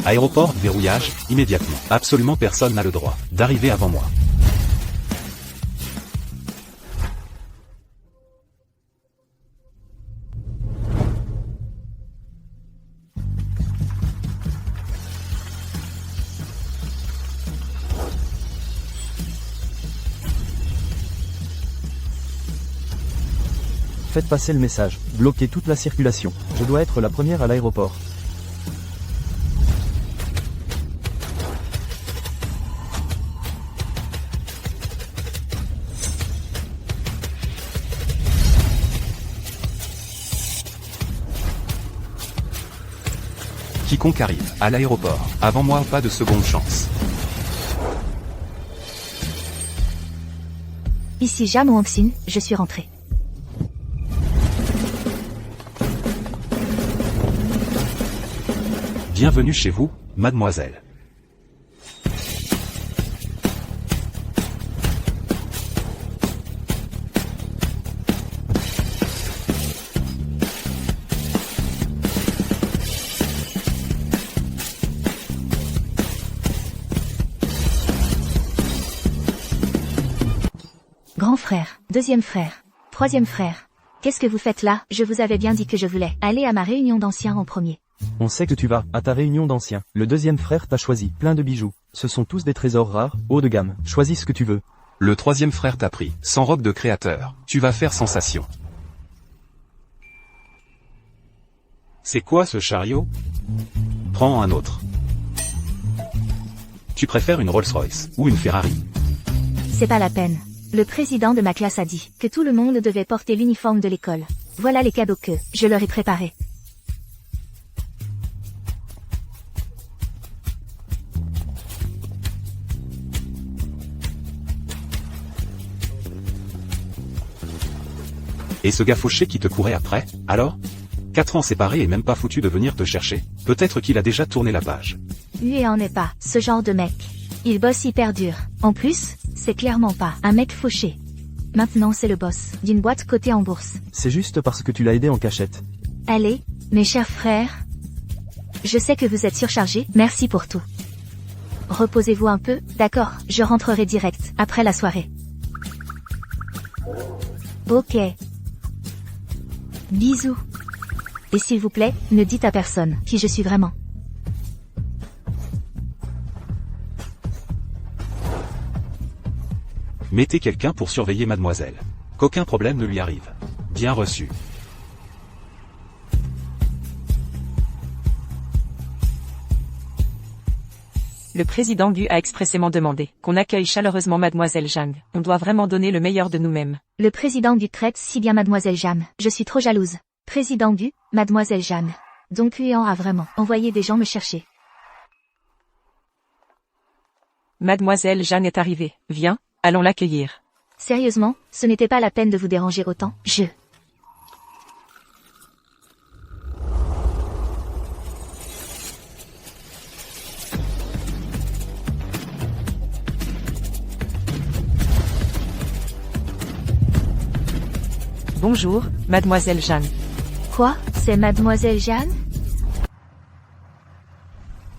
Aéroport, verrouillage, immédiatement. Absolument personne n'a le droit d'arriver avant moi. Faites passer le message. Bloquez toute la circulation. Je dois être la première à l'aéroport. Quiconque arrive à l'aéroport, avant moi, pas de seconde chance. Ici Jam Wangxin, je suis rentré. Bienvenue chez vous, mademoiselle. Grand frère, deuxième frère, troisième frère. Qu'est-ce que vous faites là? Je vous avais bien dit que je voulais aller à ma réunion d'anciens en premier. On sait que tu vas à ta réunion d'anciens. Le deuxième frère t'a choisi. Plein de bijoux. Ce sont tous des trésors rares, haut de gamme. Choisis ce que tu veux. Le troisième frère t'a pris, sans robe de créateur. Tu vas faire sensation. C'est quoi ce chariot? Prends un autre. Tu préfères une Rolls-Royce ou une Ferrari? C'est pas la peine. Le président de ma classe a dit que tout le monde devait porter l'uniforme de l'école. Voilà les cadeaux que je leur ai préparés. Et ce gars fauché qui te courait après, alors? 4 ans séparés et même pas foutu de venir te chercher. Peut-être qu'il a déjà tourné la page. Lui n'est pas ce genre de mec. Il bosse hyper dur. En plus, c'est clairement pas un mec fauché. Maintenant c'est le boss d'une boîte cotée en bourse. C'est juste parce que tu l'as aidé en cachette. Allez, mes chers frères. Je sais que vous êtes surchargés, merci pour tout. Reposez-vous un peu, d'accord, je rentrerai direct, après la soirée. Ok. Bisous. Et s'il vous plaît, ne dites à personne qui je suis vraiment. Mettez quelqu'un pour surveiller mademoiselle. Qu'aucun problème ne lui arrive. Bien reçu. Le président Gu a expressément demandé qu'on accueille chaleureusement mademoiselle Zhang. On doit vraiment donner le meilleur de nous-mêmes. Le président Gu traite si bien mademoiselle Jam. Je suis trop jalouse. Président Gu, mademoiselle Jam. Donc Huan a vraiment envoyé des gens me chercher. Mademoiselle Jeanne est arrivée. Viens, allons l'accueillir. Sérieusement, ce n'était pas la peine de vous déranger autant. Bonjour, mademoiselle Jeanne. Quoi? C'est mademoiselle Jeanne?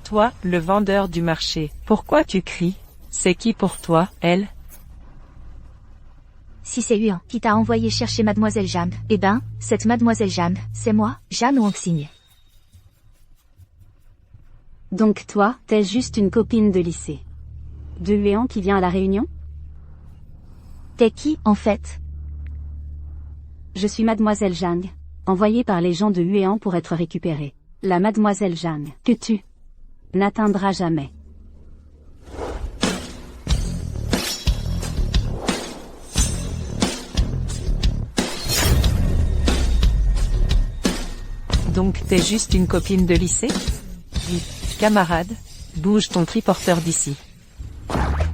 Toi, le vendeur du marché, pourquoi tu cries? C'est qui pour toi, elle? Si c'est Huan qui t'a envoyé chercher mademoiselle Jam, eh ben, cette mademoiselle Jam, c'est moi, Jeanne Wangxin. Donc toi, t'es juste une copine de lycée. De Huan qui vient à la réunion? T'es qui, en fait? Je suis mademoiselle Zhang, envoyée par les gens de Huan pour être récupérée. La mademoiselle Zhang, que tu n'atteindras jamais. Donc t'es juste une copine de lycée? Oui. Camarade, bouge ton triporteur d'ici.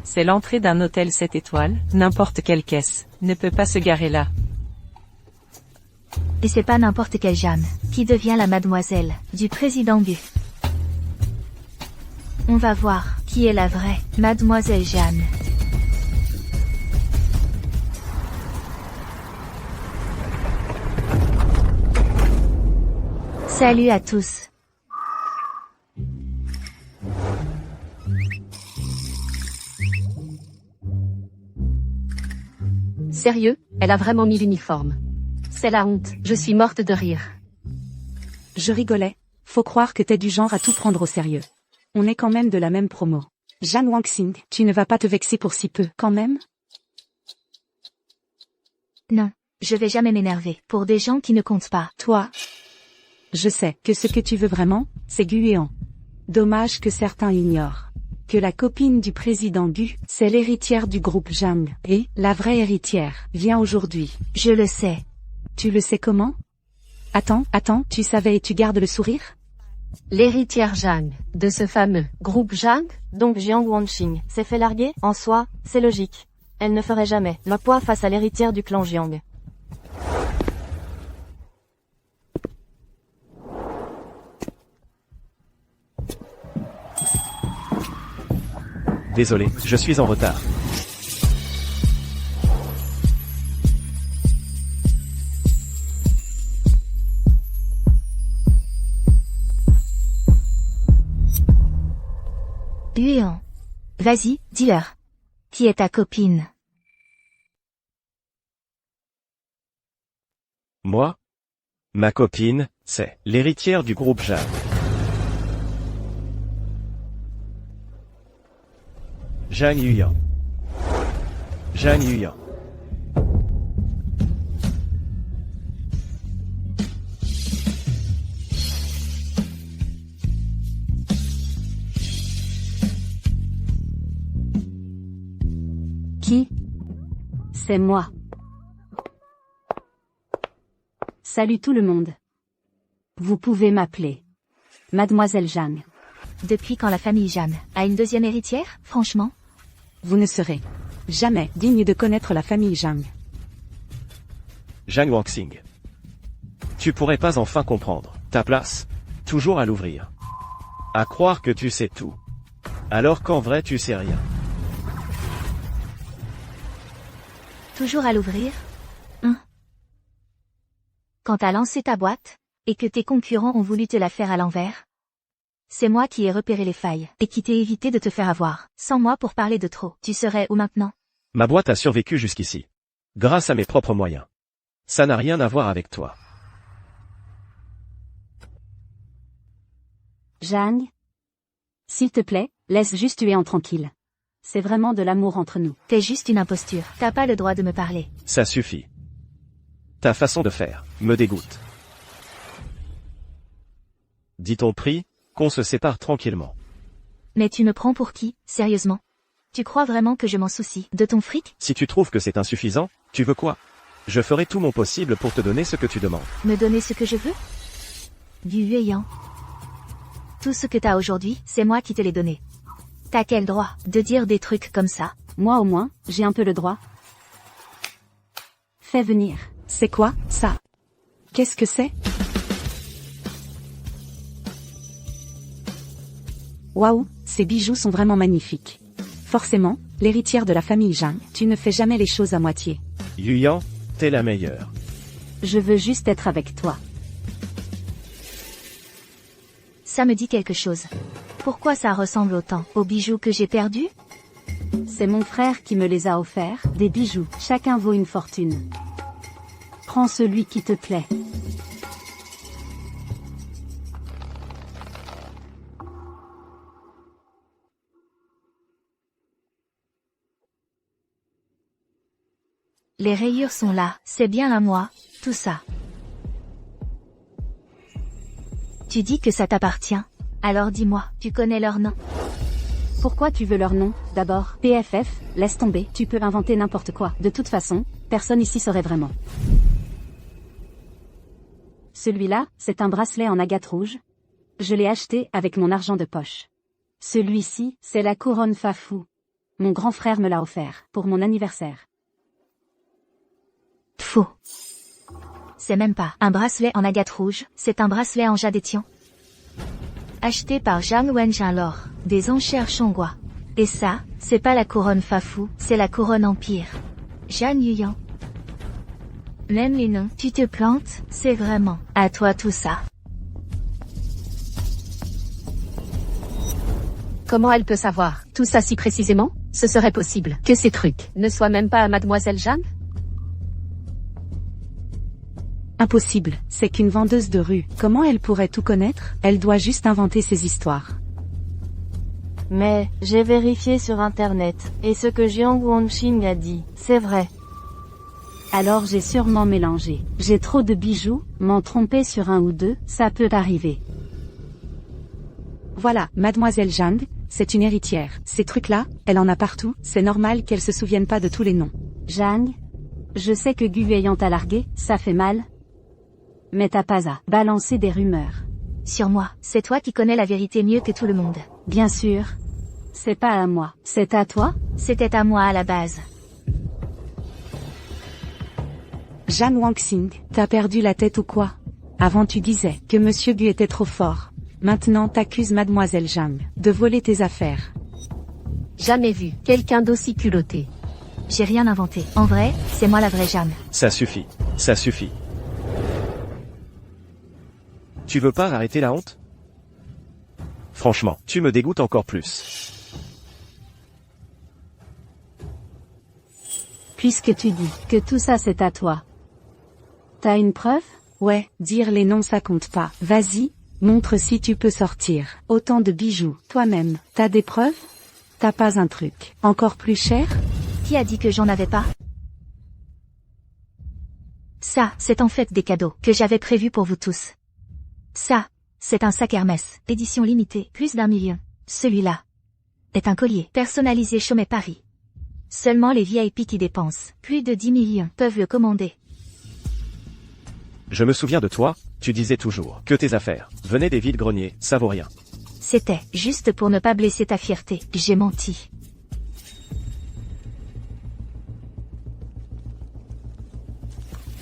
C'est l'entrée d'un hôtel 7 étoiles, n'importe quelle caisse ne peut pas se garer là. Et c'est pas n'importe quelle Jam qui devient la mademoiselle du président Gu. On va voir qui est la vraie mademoiselle Jam. Salut à tous. Sérieux, elle a vraiment mis l'uniforme. C'est la honte, je suis morte de rire. Je rigolais. Faut croire que t'es du genre à tout prendre au sérieux. On est quand même de la même promo. Jeanne Wangxing, tu ne vas pas te vexer pour si peu, quand même? Non, je vais jamais m'énerver pour des gens qui ne comptent pas. Toi, je sais que ce que tu veux vraiment, c'est Guéant. Dommage que certains ignorent. Que la copine du président Gu, c'est l'héritière du groupe Zhang. Et, la vraie héritière, vient aujourd'hui. Je le sais. Tu le sais comment? Attends, tu savais et tu gardes le sourire? L'héritière Zhang, de ce fameux groupe Zhang, Donc Jiang Wanqing s'est fait larguer, en soi, c'est logique. Elle ne ferait jamais le poids face à l'héritière du clan Jiang. Désolé, je suis en retard. Huéan. Vas-y, dis-leur. Qui est ta copine? Moi? Ma copine, c'est l'héritière du groupe Zhang. Zhang Yuyan. Zhang Yuyan. Qui? C'est moi. Salut tout le monde. Vous pouvez m'appeler Mademoiselle Zhang. Depuis quand la famille Jeanne a une deuxième héritière, franchement? Vous ne serez jamais digne de connaître la famille Zhang. Zhang Wangxing. Tu pourrais pas enfin comprendre ta place, toujours à l'ouvrir. À croire que tu sais tout. Alors qu'en vrai tu sais rien. Toujours à l'ouvrir? Quand t'as lancé ta boîte, et que tes concurrents ont voulu te la faire à l'envers, c'est moi qui ai repéré les failles, et qui t'ai évité de te faire avoir. Sans moi pour parler de trop, tu serais où maintenant? Ma boîte a survécu jusqu'ici. Grâce à mes propres moyens. Ça n'a rien à voir avec toi. Zhang? S'il te plaît, laisse juste Huéan tranquille. C'est vraiment de l'amour entre nous. T'es juste une imposture, t'as pas le droit de me parler. Ça suffit. Ta façon de faire me dégoûte. Dis ton prix, qu'on se sépare tranquillement. Mais tu me prends pour qui, sérieusement? Tu crois vraiment que je m'en soucie de ton fric? Si tu trouves que c'est insuffisant, tu veux quoi? Je ferai tout mon possible pour te donner ce que tu demandes. Me donner ce que je veux? Du Huéan. Tout ce que t'as aujourd'hui, c'est moi qui te l'ai donné. T'as quel droit de dire des trucs comme ça? Moi au moins, j'ai un peu le droit. Fais venir. C'est quoi, ça? Qu'est-ce que c'est? Waouh, ces bijoux sont vraiment magnifiques. Forcément, l'héritière de la famille Zhang, tu ne fais jamais les choses à moitié. Yuyan, t'es la meilleure. Je veux juste être avec toi. Ça me dit quelque chose. Pourquoi ça ressemble autant aux bijoux que j'ai perdus? C'est mon frère qui me les a offerts, des bijoux. Chacun vaut une fortune. Prends celui qui te plaît. Les rayures sont là, c'est bien à moi, tout ça. Tu dis que ça t'appartient. Alors dis-moi, tu connais leur nom? Pourquoi tu veux leur nom, d'abord? PFF, laisse tomber, tu peux inventer n'importe quoi. De toute façon, personne ici saurait vraiment. Celui-là, c'est un bracelet en agate rouge. Je l'ai acheté avec mon argent de poche. Celui-ci, c'est la couronne Fafou. Mon grand frère me l'a offert, pour mon anniversaire. Faux. C'est même pas un bracelet en agate rouge, c'est un bracelet en jade étian. Acheté par Zhang Wenjin lors des enchères Chongguo. Et ça, c'est pas la couronne Fafou, c'est la couronne Empire. Zhang Yuyan. Même les noms, tu te plantes, c'est vraiment à toi tout ça. Comment elle peut savoir tout ça si précisément? Ce serait possible que ces trucs ne soient même pas à Mademoiselle Jeanne? Impossible, c'est qu'une vendeuse de rue. Comment elle pourrait tout connaître? Elle doit juste inventer ses histoires. Mais, j'ai vérifié sur internet, et ce que Jiang Wangxing a dit, c'est vrai. Alors j'ai sûrement mélangé. J'ai trop de bijoux, m'en tromper sur un ou deux, ça peut arriver. Voilà, mademoiselle Zhang, c'est une héritière. Ces trucs-là, elle en a partout, c'est normal qu'elle se souvienne pas de tous les noms. Zhang, je sais que Gu ayant t'a largué, ça fait mal. Mais t'as pas à balancer des rumeurs. Sur moi, c'est toi qui connais la vérité mieux que tout le monde. Bien sûr. C'est pas à moi, c'est à toi? C'était à moi à la base. Zhang Wangxing, t'as perdu la tête ou quoi? Avant tu disais que Monsieur Gu était trop fort. Maintenant t'accuses mademoiselle Zhang de voler tes affaires. Jamais vu quelqu'un d'aussi culotté. J'ai rien inventé. En vrai, c'est moi la vraie Jeanne. Ça suffit. Ça suffit. Tu veux pas arrêter la honte? Franchement, tu me dégoûtes encore plus. Puisque tu dis que tout ça c'est à toi. T'as une preuve? Ouais, dire les noms ça compte pas. Vas-y, montre si tu peux sortir. Autant de bijoux, toi-même. T'as des preuves? T'as pas un truc encore plus cher? Qui a dit que j'en avais pas? Ça, c'est en fait des cadeaux que j'avais prévus pour vous tous. Ça, c'est un sac Hermès, édition limitée, plus d'1 million. Celui-là est un collier personnalisé Chaumet Paris. Seulement les VIP qui dépensent plus de 10 millions peuvent le commander. Je me souviens de toi, tu disais toujours que tes affaires venaient des vides-greniers, ça vaut rien. C'était juste pour ne pas blesser ta fierté, j'ai menti.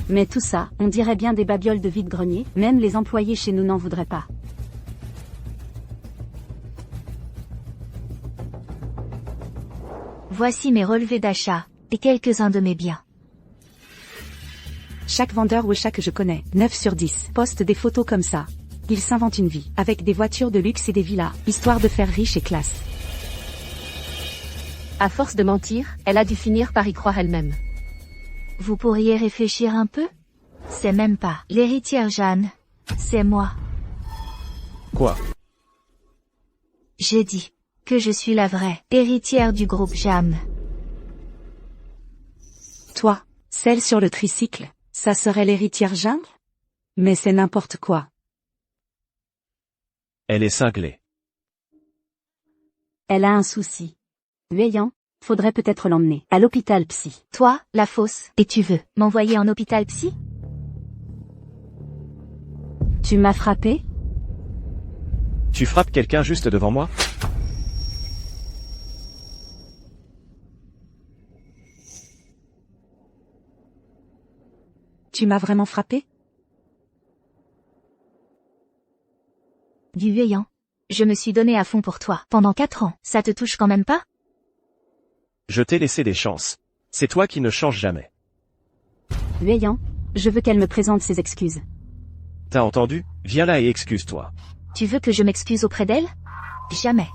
Mais tout ça, on dirait bien des babioles de vide-grenier, même les employés chez nous n'en voudraient pas. Voici mes relevés d'achat, et quelques-uns de mes biens. Chaque vendeur ou chaque je connais, 9 sur 10, poste des photos comme ça. Il s'invente une vie, avec des voitures de luxe et des villas, histoire de faire riche et classe. À force de mentir, elle a dû finir par y croire elle-même. Vous pourriez réfléchir un peu? C'est même pas l'héritière Jeanne, c'est moi. Quoi? J'ai dit que je suis la vraie héritière du groupe Jam. Toi, celle sur le tricycle, ça serait l'héritière Zhang? Mais c'est n'importe quoi. Elle est cinglée. Elle a un souci. Hueyang, faudrait peut-être l'emmener à l'hôpital psy. Toi, la fausse, et tu veux m'envoyer en hôpital psy? Tu m'as frappé? Tu frappes quelqu'un juste devant moi? Tu m'as vraiment frappé? Du Hueyang. Je me suis donné à fond pour toi pendant 4 ans, ça te touche quand même pas? Je t'ai laissé des chances. C'est toi qui ne changes jamais. Hueyang, je veux qu'elle me présente ses excuses. T'as entendu? Viens là et excuse-toi. Tu veux que je m'excuse auprès d'elle? Jamais.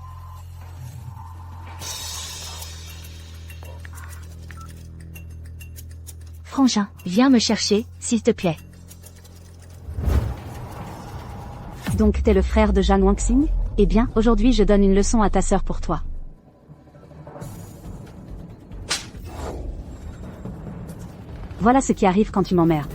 Frangin, viens me chercher, s'il te plaît. Donc t'es le frère de Zhang Wangxing? Eh bien, aujourd'hui je donne une leçon à ta sœur pour toi. Voilà ce qui arrive quand tu m'emmerdes.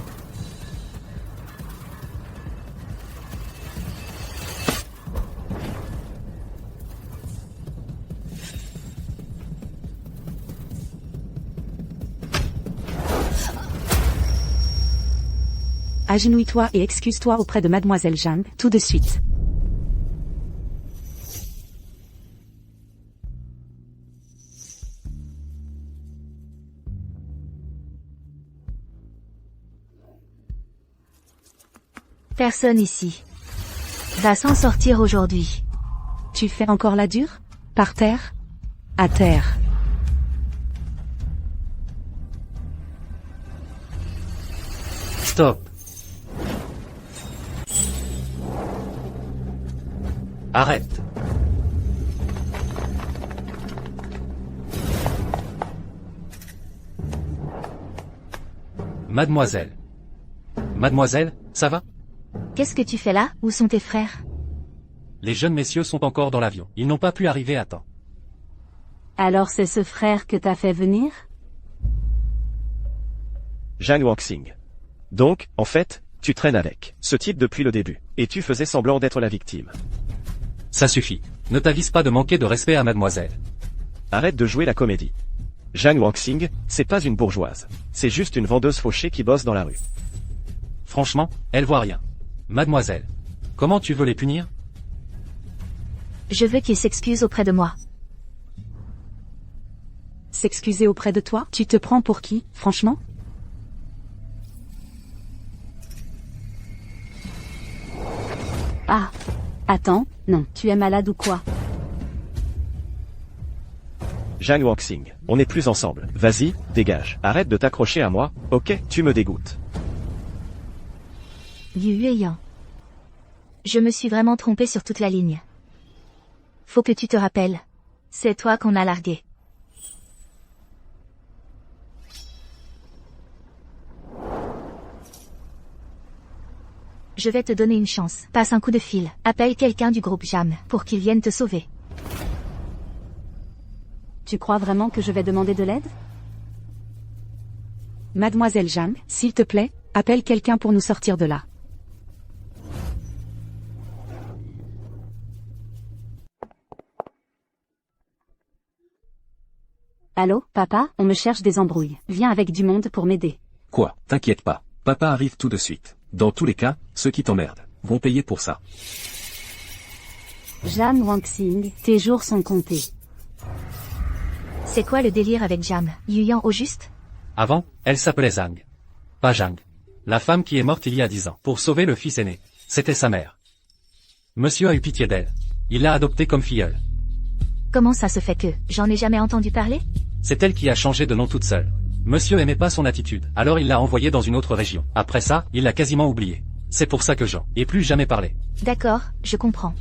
Agenouille-toi et excuse-toi auprès de mademoiselle Zhang, tout de suite. Personne ici va s'en sortir aujourd'hui. Tu fais encore la dure? Par terre? À terre. Stop. Arrête. Mademoiselle. Mademoiselle, ça va? Qu'est-ce que tu fais là? Où sont tes frères? Les jeunes messieurs sont encore dans l'avion. Ils n'ont pas pu arriver à temps. Alors c'est ce frère que t'as fait venir? Zhang Wanxing. Donc, en fait, tu traînes avec ce type depuis le début, et tu faisais semblant d'être la victime. Ça suffit. Ne t'avise pas de manquer de respect à mademoiselle. Arrête de jouer la comédie. Zhang Wanxing, c'est pas une bourgeoise. C'est juste une vendeuse fauchée qui bosse dans la rue. Franchement, elle voit rien. Mademoiselle, comment tu veux les punir? Je veux qu'ils s'excusent auprès de moi. S'excuser auprès de toi? Tu te prends pour qui, franchement? Ah. Attends, non, tu es malade ou quoi? Zhang Wanxing, on n'est plus ensemble. Vas-y, dégage. Arrête de t'accrocher à moi, ok? Tu me dégoûtes. Yu Yueyang. Je me suis vraiment trompée sur toute la ligne. Faut que tu te rappelles. C'est toi qu'on a largué. Je vais te donner une chance. Passe un coup de fil. Appelle quelqu'un du groupe Jam pour qu'il vienne te sauver. Tu crois vraiment que je vais demander de l'aide? Mademoiselle Zhang, s'il te plaît, appelle quelqu'un pour nous sortir de là. Allô, papa, on me cherche des embrouilles. Viens avec du monde pour m'aider. Quoi? T'inquiète pas. Papa arrive tout de suite. Dans tous les cas, ceux qui t'emmerdent vont payer pour ça. Zhang Wanxing, tes jours sont comptés. C'est quoi le délire avec Jam? Yuyan au juste? Avant, elle s'appelait Zhang. Pas Zhang. La femme qui est morte il y a 10 ans pour sauver le fils aîné. C'était sa mère. Monsieur a eu pitié d'elle. Il l'a adoptée comme filleule. Comment ça se fait que j'en ai jamais entendu parler? C'est elle qui a changé de nom toute seule. Monsieur aimait pas son attitude, alors il l'a envoyée dans une autre région. Après ça, il l'a quasiment oubliée. C'est pour ça que j'en ai plus jamais parlé. D'accord, je comprends.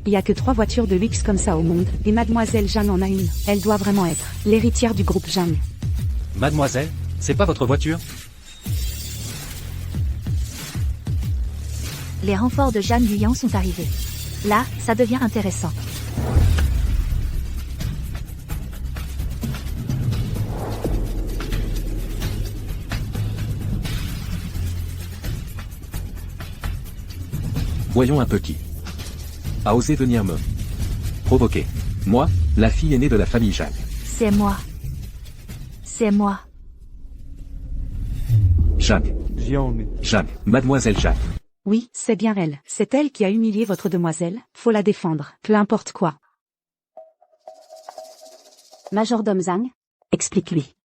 Il y a que 3 voitures de luxe comme ça au monde, et mademoiselle Zhang en a une. Elle doit vraiment être l'héritière du groupe Zhang. Mademoiselle, c'est pas votre voiture? Les renforts de Zhang Yuyan sont arrivés. Là, ça devient intéressant. Voyons un peu qui a osé venir me provoquer. Moi, la fille aînée de la famille Zhang. C'est moi. C'est moi. Zhang. Zhang. Mademoiselle Zhang. Oui, c'est bien elle. C'est elle qui a humilié votre demoiselle. Faut la défendre. Peu importe quoi. Majordome Zhang? Explique-lui.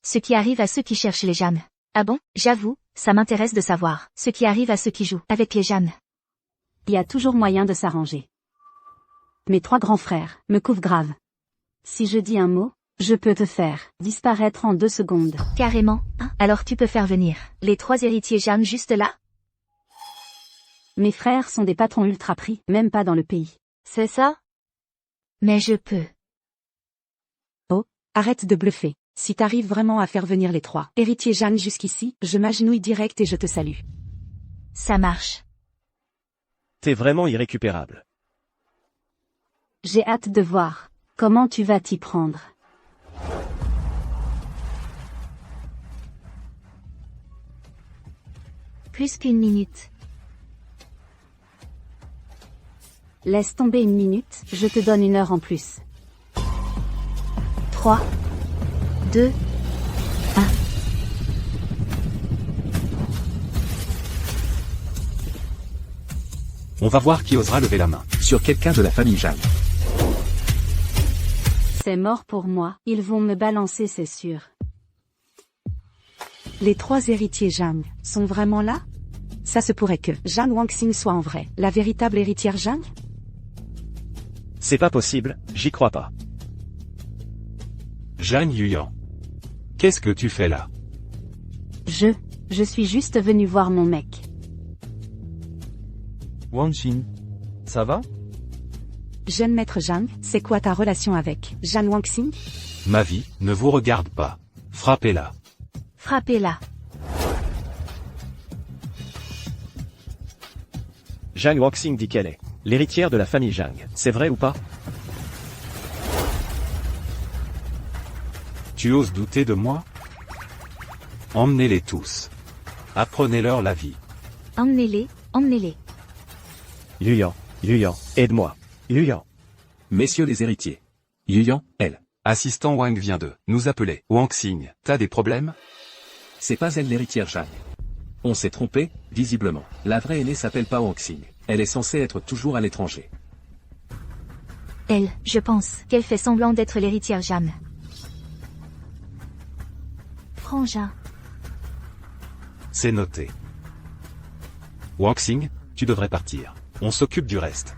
Ce qui arrive à ceux qui cherchent les Jam. Ah bon? J'avoue, ça m'intéresse de savoir. Ce qui arrive à ceux qui jouent avec les Jam. Il y a toujours moyen de s'arranger. Mes 3 grands frères me couvrent grave. Si je dis un mot, je peux te faire disparaître en 2 secondes. Carrément, hein? Alors tu peux faire venir les 3 héritiers Jam juste là? Mes frères sont des patrons ultra pris, même pas dans le pays. C'est ça? Mais je peux. Oh, arrête de bluffer. Si t'arrives vraiment à faire venir les 3 héritiers Zhang jusqu'ici, je m'agenouille direct et je te salue. Ça marche. T'es vraiment irrécupérable. J'ai hâte de voir comment tu vas t'y prendre. Plus qu'1 minute. Laisse tomber 1 minute, je te donne 1 heure en plus. 3, 2, 1. On va voir qui osera lever la main sur quelqu'un de la famille Zhang. C'est mort pour moi, ils vont me balancer c'est sûr. Les 3 héritiers Zhang sont vraiment là? Ça se pourrait que Zhang Wanxing soit en vrai la véritable héritière Zhang? C'est pas possible, j'y crois pas. Zhang Yuyan. Qu'est-ce que tu fais là? Je suis juste venu voir mon mec. Wanxing. Ça va? Jeune maître Zhang, c'est quoi ta relation avec Zhang Wanxing? Ma vie ne vous regarde pas. Frappez-la. Frappez-la. Zhang Wanxing dit qu'elle est l'héritière de la famille Zhang. C'est vrai ou pas? Tu oses douter de moi? Emmenez-les tous. Apprenez-leur la vie. Emmenez-les, emmenez-les. Yuyan, aide-moi. Yuyan. Messieurs les héritiers. Yuyan, elle. Assistant Wang vient de nous appeler. Wanxing, t'as des problèmes? C'est pas elle l'héritière Zhang. On s'est trompé, visiblement. La vraie aînée s'appelle pas Wanxing. Elle est censée être toujours à l'étranger. Elle, je pense qu'elle fait semblant d'être l'héritière Jam. Frangin. C'est noté. Wanxing, tu devrais partir. On s'occupe du reste.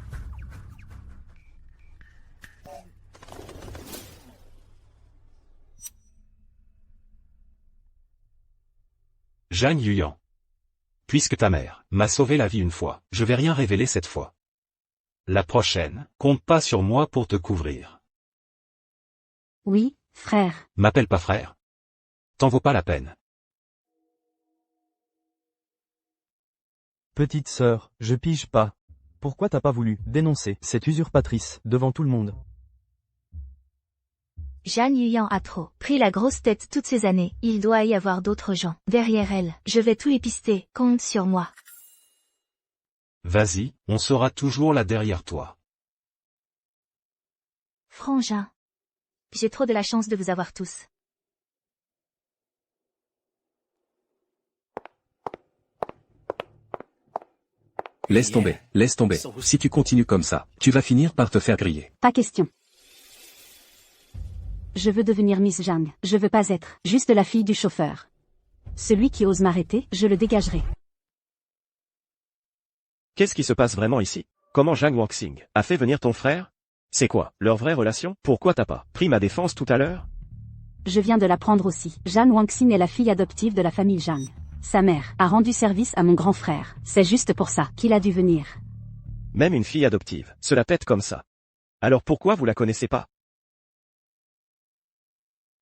Zhang Yuyan. Puisque ta mère m'a sauvé la vie une fois, je vais rien révéler cette fois. La prochaine, compte pas sur moi pour te couvrir. Oui, frère. M'appelle pas frère. T'en vaut pas la peine. Petite sœur, je pige pas. Pourquoi t'as pas voulu dénoncer cette usurpatrice devant tout le monde? Zhang Yuyan a trop pris la grosse tête toutes ces années, il doit y avoir d'autres gens derrière elle. Je vais tout épister, compte sur moi. Vas-y, on sera toujours là derrière toi. Frangin. J'ai trop de la chance de vous avoir tous. Laisse tomber, laisse tomber. Si tu continues comme ça, tu vas finir par te faire griller. Pas question. Je veux devenir Miss Zhang. Je veux pas être juste la fille du chauffeur. Celui qui ose m'arrêter, je le dégagerai. Qu'est-ce qui se passe vraiment ici? Comment Zhang Wanxing a fait venir ton frère? C'est quoi, leur vraie relation? Pourquoi t'as pas pris ma défense tout à l'heure? Je viens de l'apprendre aussi. Zhang Wanxing est la fille adoptive de la famille Zhang. Sa mère a rendu service à mon grand frère. C'est juste pour ça qu'il a dû venir. Même une fille adoptive, cela pète comme ça. Alors pourquoi vous la connaissez pas?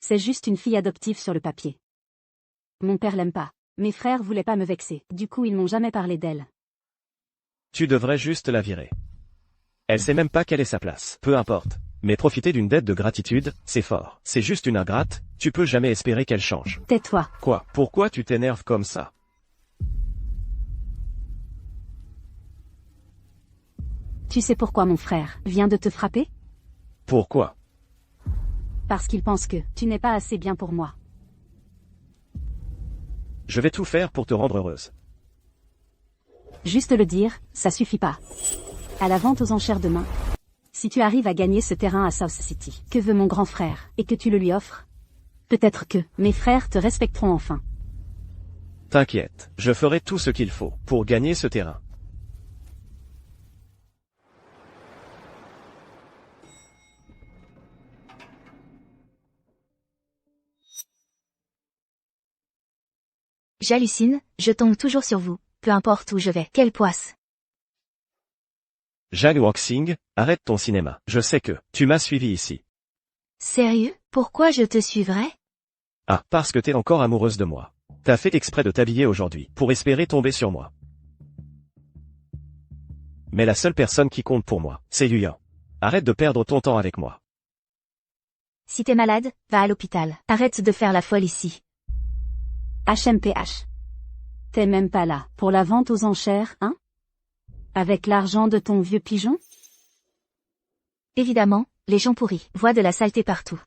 C'est juste une fille adoptive sur le papier. Mon père l'aime pas. Mes frères voulaient pas me vexer. Du coup ils m'ont jamais parlé d'elle. Tu devrais juste la virer. Elle sait même pas quelle est sa place. Peu importe. Mais profiter d'une dette de gratitude, c'est fort. C'est juste une ingrate, tu peux jamais espérer qu'elle change. Tais-toi. Quoi? Pourquoi tu t'énerves comme ça? Tu sais pourquoi mon frère vient de te frapper? Pourquoi? Parce qu'il pense que tu n'es pas assez bien pour moi. Je vais tout faire pour te rendre heureuse. Juste le dire, ça suffit pas. À la vente aux enchères demain. Si tu arrives à gagner ce terrain à South City, que veut mon grand frère, et que tu le lui offres, peut-être que mes frères te respecteront enfin. T'inquiète, je ferai tout ce qu'il faut pour gagner ce terrain. J'hallucine, je tombe toujours sur vous, peu importe où je vais. Quelle poisse. Zhang Wanxing, arrête ton cinéma. Je sais que tu m'as suivi ici. Sérieux? Pourquoi je te suivrais? Ah, parce que t'es encore amoureuse de moi. T'as fait exprès de t'habiller aujourd'hui, pour espérer tomber sur moi. Mais la seule personne qui compte pour moi, c'est Yuyan. Arrête de perdre ton temps avec moi. Si t'es malade, va à l'hôpital. Arrête de faire la folle ici. HMPH. T'es même pas là, pour la vente aux enchères, hein? Avec l'argent de ton vieux pigeon? Évidemment, les gens pourris voient de la saleté partout.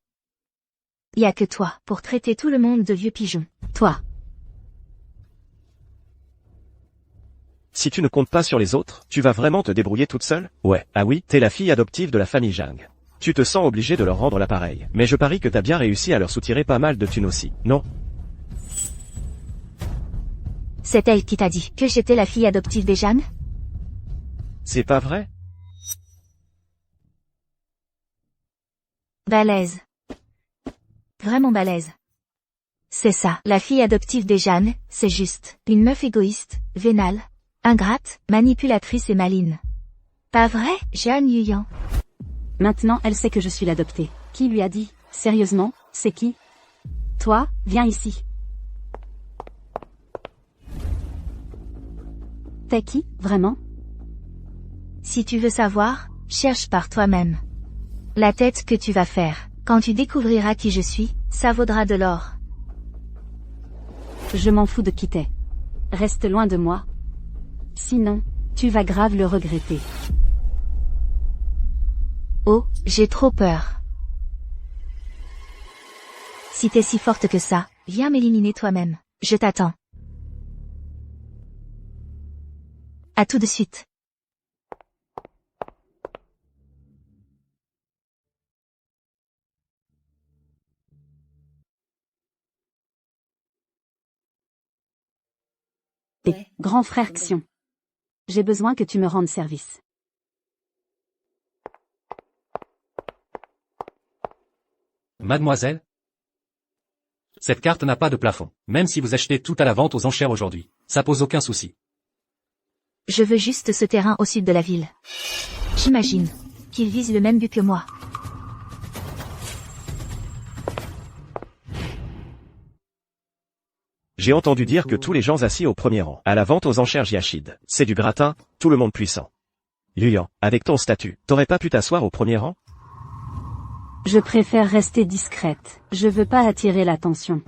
Y a que toi, pour traiter tout le monde de vieux pigeons. Toi. Si tu ne comptes pas sur les autres, tu vas vraiment te débrouiller toute seule? Ouais, ah oui, t'es la fille adoptive de la famille Zhang. Tu te sens obligé de leur rendre l'appareil. Mais je parie que t'as bien réussi à leur soutirer pas mal de thunes aussi, non? C'est elle qui t'a dit que j'étais la fille adoptive des Zhang? C'est pas vrai? Balèze. Vraiment balèze. C'est ça, la fille adoptive des Zhang, c'est juste une meuf égoïste, vénale, ingrate, manipulatrice et maligne. Pas vrai, Zhang Yuyan? Maintenant elle sait que je suis l'adoptée. Qui lui a dit? Sérieusement, c'est qui? Toi, viens ici. T'es qui, vraiment? Si tu veux savoir, cherche par toi-même. La tête que tu vas faire, quand tu découvriras qui je suis, ça vaudra de l'or. Je m'en fous de qui t'es. Reste loin de moi. Sinon, tu vas grave le regretter. Oh, j'ai trop peur. Si t'es si forte que ça, viens m'éliminer toi-même. Je t'attends. À tout de suite. Grand frère Xion. J'ai besoin que tu me rendes service. Mademoiselle? Cette carte n'a pas de plafond. Même si vous achetez tout à la vente aux enchères aujourd'hui, ça pose aucun souci. Je veux juste ce terrain au sud de la ville. J'imagine qu'il vise le même but que moi. J'ai entendu dire que tous les gens assis au premier rang, à la vente aux enchères Jiachid, c'est du gratin, tout le monde puissant. Yuyan, avec ton statut, t'aurais pas pu t'asseoir au premier rang? Je préfère rester discrète. Je veux pas attirer l'attention.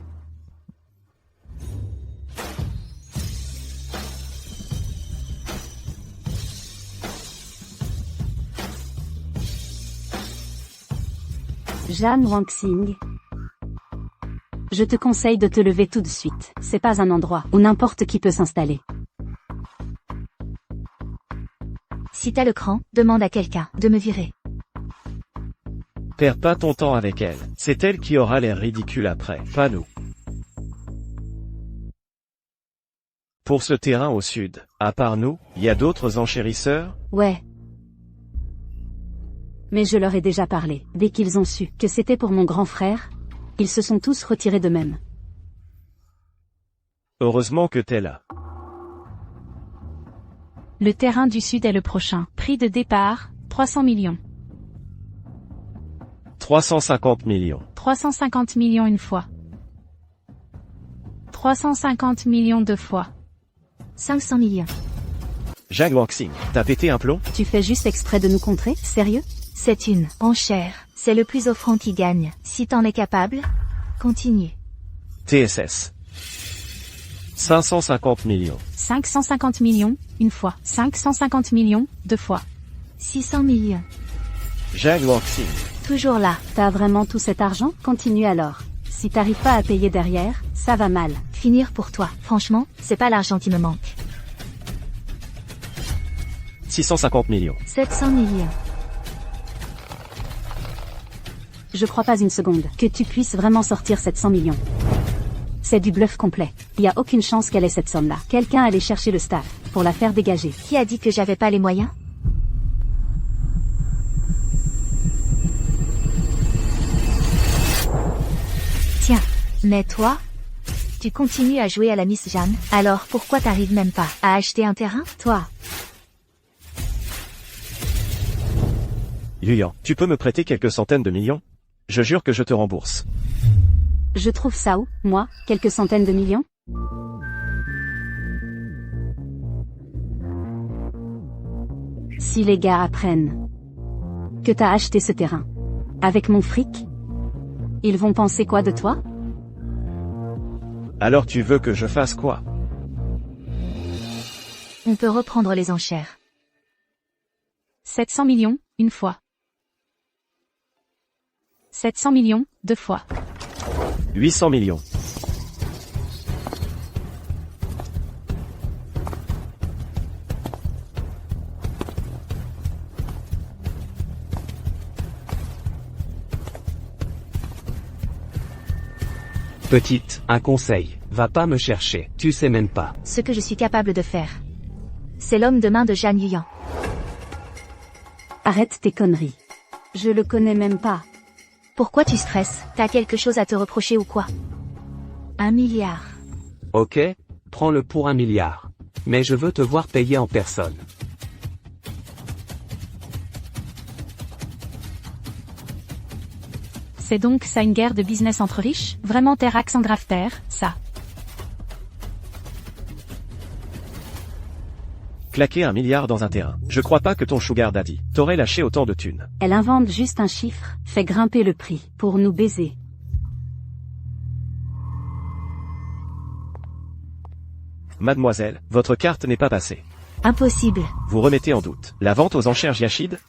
Jeanne Wangxing. Je te conseille de te lever tout de suite. C'est pas un endroit où n'importe qui peut s'installer. Si t'as le cran, demande à quelqu'un de me virer. Perds pas ton temps avec elle. C'est elle qui aura l'air ridicule après, pas nous. Pour ce terrain au sud, à part nous, y a d'autres enchérisseurs? Ouais. Mais je leur ai déjà parlé. Dès qu'ils ont su que c'était pour mon grand frère, ils se sont tous retirés d'eux-mêmes. Heureusement que t'es là. Le terrain du Sud est le prochain. Prix de départ, 300 millions. 350 millions. 350 millions une fois. 350 millions deux fois. 500 millions. Zhang Wangxing, t'as pété un plomb? Tu fais juste exprès de nous contrer? Sérieux? C'est une enchère. C'est le plus offrant qui gagne. Si t'en es capable, continue. TSS. 550 millions. 550 millions, une fois. 550 millions, deux fois. 600 millions. Zhang Wangxing. Toujours là. T'as vraiment tout cet argent? Continue alors. Si t'arrives pas à payer derrière, ça va mal. Finir pour toi. Franchement, c'est pas l'argent qui me manque. 650 millions. 700 millions. Je crois pas une seconde que tu puisses vraiment sortir 700 millions. C'est du bluff complet. Y a aucune chance qu'elle ait cette somme-là. Quelqu'un allait chercher le staff pour la faire dégager. Qui a dit que j'avais pas les moyens? Tiens, mais toi, tu continues à jouer à la Miss Jeanne, alors pourquoi t'arrives même pas à acheter un terrain? Toi, Yuyan, tu peux me prêter quelques centaines de millions? Je jure que je te rembourse. je trouve ça où, moi, quelques centaines de millions? Si les gars apprennent que t'as acheté ce terrain avec mon fric, ils vont penser quoi de toi? Alors tu veux que je fasse quoi? On peut reprendre les enchères. 700 millions, une fois. 700 millions, deux fois. 800 millions. Petite, un conseil, va pas me chercher, tu sais même pas. Ce que je suis capable de faire. C'est l'homme de main de Jeanne Yuyan. Arrête tes conneries. Je le connais même pas. Pourquoi tu stresses? T'as quelque chose à te reprocher ou quoi? 1 milliard. Ok, prends-le pour 1 milliard. Mais je veux te voir payer en personne. C'est donc ça une guerre de business entre riches? Vraiment Terrax en grave terre, ça. Claquer 1 milliard dans un terrain. Je crois pas que ton sugar daddy t'aurait lâché autant de thunes. Elle invente juste un chiffre, fait grimper le prix, pour nous baiser. Mademoiselle, votre carte n'est pas passée. Impossible. Vous remettez en doute. La vente aux enchères Yachid?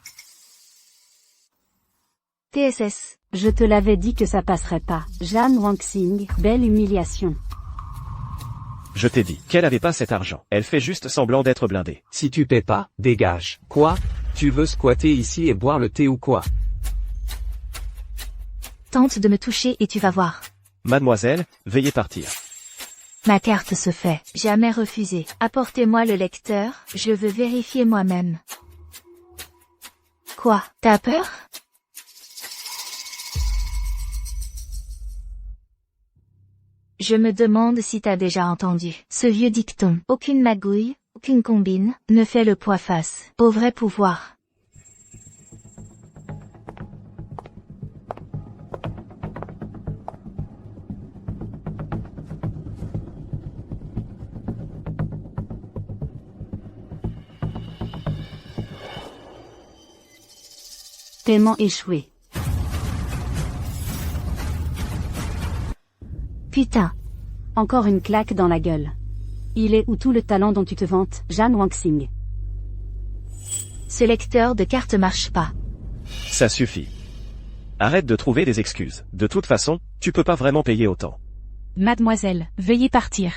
TSS. Je te l'avais dit que ça passerait pas. Jeanne Wang-Xing, belle humiliation. Je t'ai dit qu'elle avait pas cet argent. Elle fait juste semblant d'être blindée. Si tu paies pas, dégage. Quoi? Tu veux squatter ici et boire le thé ou quoi? Tente de me toucher et tu vas voir. Mademoiselle, veuillez partir. Ma carte se fait. Jamais refusée. Apportez-moi le lecteur, je veux vérifier moi-même. Quoi? T'as peur? Je me demande si t'as déjà entendu ce vieux dicton. Aucune magouille, aucune combine, ne fait le poids face au vrai pouvoir. Paiement échoué. Putain. Encore une claque dans la gueule. Il est où tout le talent dont tu te vantes, Jeanne Wang-Xing? Ce lecteur de cartes marche pas. Ça suffit. Arrête de trouver des excuses. De toute façon, tu peux pas vraiment payer autant. Mademoiselle, veuillez partir.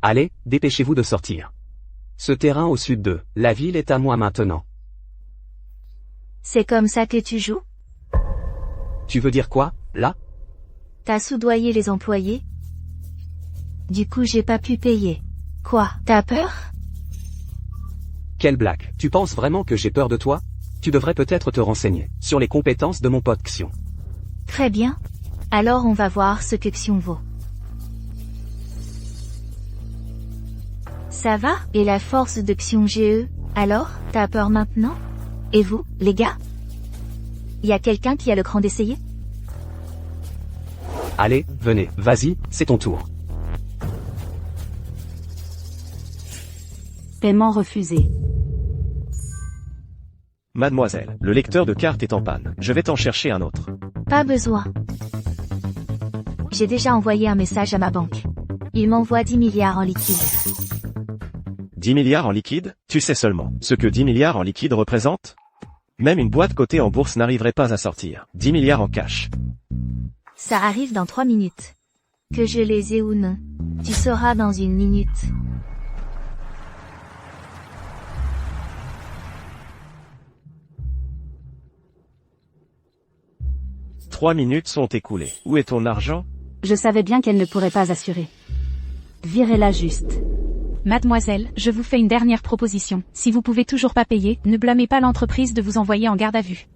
Allez, dépêchez-vous de sortir. Ce terrain au sud de la ville est à moi maintenant. C'est comme ça que tu joues? Tu veux dire quoi, là? T'as soudoyé les employés? Du coup j'ai pas pu payer. Quoi? T'as peur? Quelle blague. Tu penses vraiment que j'ai peur de toi? Tu devrais peut-être te renseigner sur les compétences de mon pote Xion. Très bien. Alors on va voir ce que Xion vaut. Ça va? Et la force de Xion GE? Alors, t'as peur maintenant? Et vous, les gars? Y a quelqu'un qui a le cran d'essayer? Allez, venez, vas-y, c'est ton tour. Paiement refusé. Mademoiselle, le lecteur de cartes est en panne. Je vais t'en chercher un autre. Pas besoin. J'ai déjà envoyé un message à ma banque. Il m'envoie 10 milliards en liquide. 10 milliards en liquide? Tu sais seulement ce que 10 milliards en liquide représente? Même une boîte cotée en bourse n'arriverait pas à sortir 10 milliards en cash. Ça arrive dans 3 minutes. Que je les ai ou non. Tu sauras dans 1 minute. « 3 minutes sont écoulées. Où est ton argent? Je savais bien qu'elle ne pourrait pas assurer. Virez-la juste. Mademoiselle, je vous fais une dernière proposition. Si vous pouvez toujours pas payer, ne blâmez pas l'entreprise de vous envoyer en garde à vue.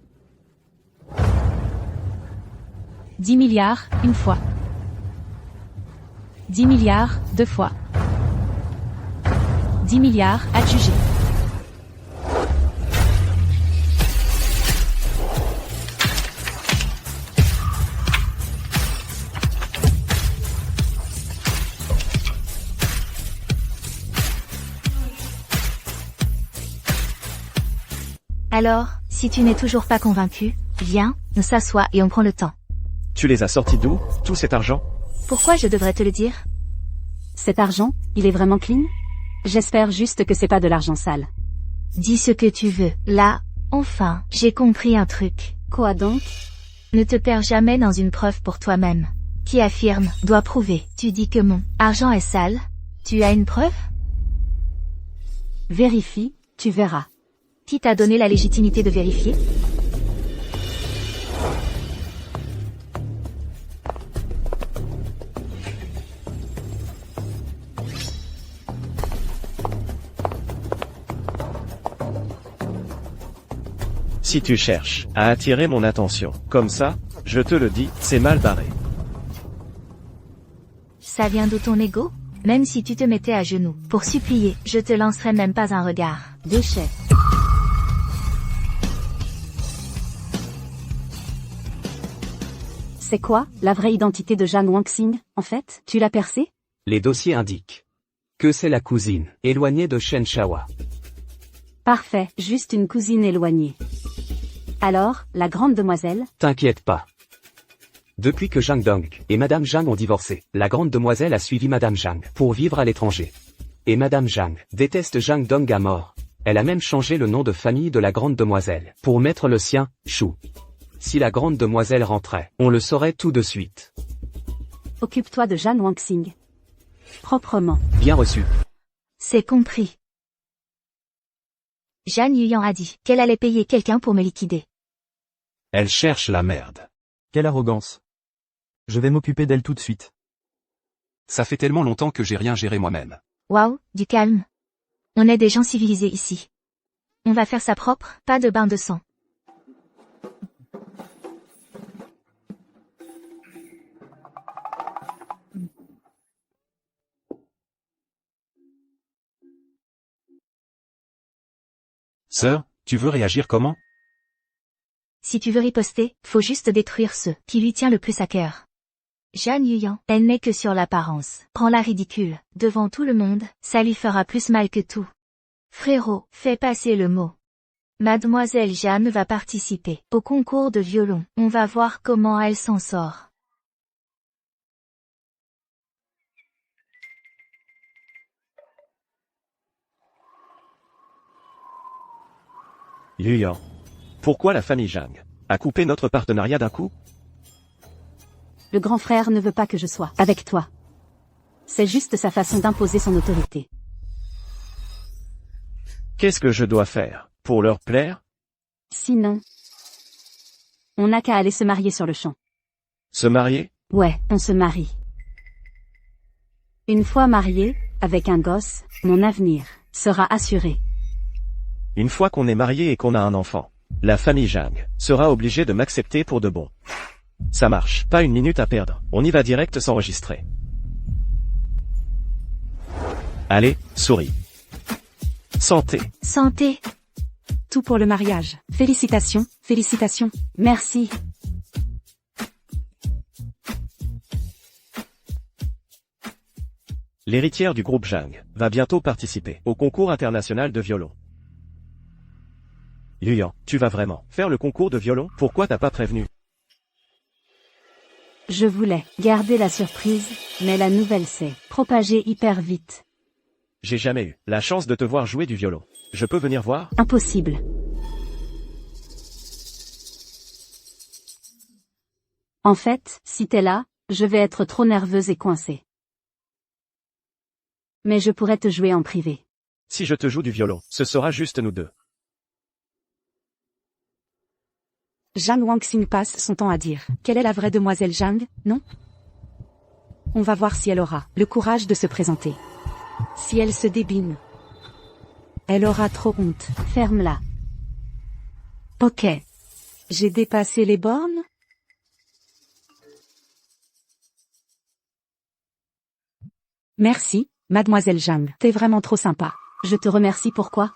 10 milliards, une fois. 10 milliards, 2 fois. 10 milliards, adjugé. Alors, si tu n'es toujours pas convaincu, viens, on s'assoit et on prend le temps. Tu les as sortis d'où, tout cet argent? Pourquoi je devrais te le dire? Cet argent, il est vraiment clean? J'espère juste que c'est pas de l'argent sale. Dis ce que tu veux. Là, enfin, j'ai compris un truc. Quoi donc? Ne te perds jamais dans une preuve pour toi-même. Qui affirme, doit prouver. Tu dis que mon argent est sale? Tu as une preuve? Vérifie, tu verras. Qui t'a donné la légitimité de vérifier? Si tu cherches à attirer mon attention, comme ça, je te le dis, c'est mal barré. Ça vient de ton ego? Même si tu te mettais à genoux pour supplier, je te lancerai même pas un regard. Déchet. C'est quoi, la vraie identité de Zhang Wanxing, en fait? Tu l'as percée? Les dossiers indiquent que c'est la cousine éloignée de Shen Shaohua. Parfait, juste une cousine éloignée. Alors, la grande demoiselle? T'inquiète pas. Depuis que Zhang Dong et Madame Zhang ont divorcé, la grande demoiselle a suivi Madame Zhang pour vivre à l'étranger. Et Madame Zhang déteste Zhang Dong à mort. Elle a même changé le nom de famille de la grande demoiselle pour mettre le sien, Shu. Si la grande demoiselle rentrait, on le saurait tout de suite. Occupe-toi de Zhang Wanxing. Proprement. Bien reçu. C'est compris. Zhang Yuyan a dit qu'elle allait payer quelqu'un pour me liquider. Elle cherche la merde. Quelle arrogance. Je vais m'occuper d'elle tout de suite. Ça fait tellement longtemps que j'ai rien géré moi-même. Waouh, du calme. On est des gens civilisés ici. On va faire ça propre, pas de bain de sang. Sœur, tu veux réagir comment? Si tu veux riposter, faut juste détruire ce qui lui tient le plus à cœur. Zhang Yuyan, elle n'est que sur l'apparence. Prends-la ridicule, devant tout le monde, ça lui fera plus mal que tout. Frérot, fais passer le mot. Mademoiselle Jeanne va participer au concours de violon. On va voir comment elle s'en sort. Yuyan. Pourquoi la famille Zhang a coupé notre partenariat d'un coup? Le grand frère ne veut pas que je sois avec toi. C'est juste sa façon d'imposer son autorité. Qu'est-ce que je dois faire pour leur plaire? Sinon, on n'a qu'à aller se marier sur le champ. Se marier? Ouais, on se marie. Une fois marié, avec un gosse, mon avenir sera assuré. Une fois qu'on est marié et qu'on a un enfant, la famille Zhang sera obligée de m'accepter pour de bon. Ça marche, pas une minute à perdre, on y va direct s'enregistrer. Allez, souris. Santé. Santé. Tout pour le mariage. Félicitations, félicitations. Merci. L'héritière du groupe Zhang va bientôt participer au concours international de violon. Yuyan, tu vas vraiment faire le concours de violon? Pourquoi t'as pas prévenu? Je voulais garder la surprise, mais la nouvelle s'est propagée hyper vite. J'ai jamais eu la chance de te voir jouer du violon. Je peux venir voir? Impossible. En fait, si t'es là, je vais être trop nerveuse et coincée. Mais je pourrais te jouer en privé. Si je te joue du violon, ce sera juste nous deux. Zhang Wanxing passe son temps à dire quelle est la vraie demoiselle Zhang, non? On va voir si elle aura le courage de se présenter. Si elle se débine, elle aura trop honte. Ferme-la. Ok. J'ai dépassé les bornes? Merci, mademoiselle Zhang. T'es vraiment trop sympa. Je te remercie pourquoi?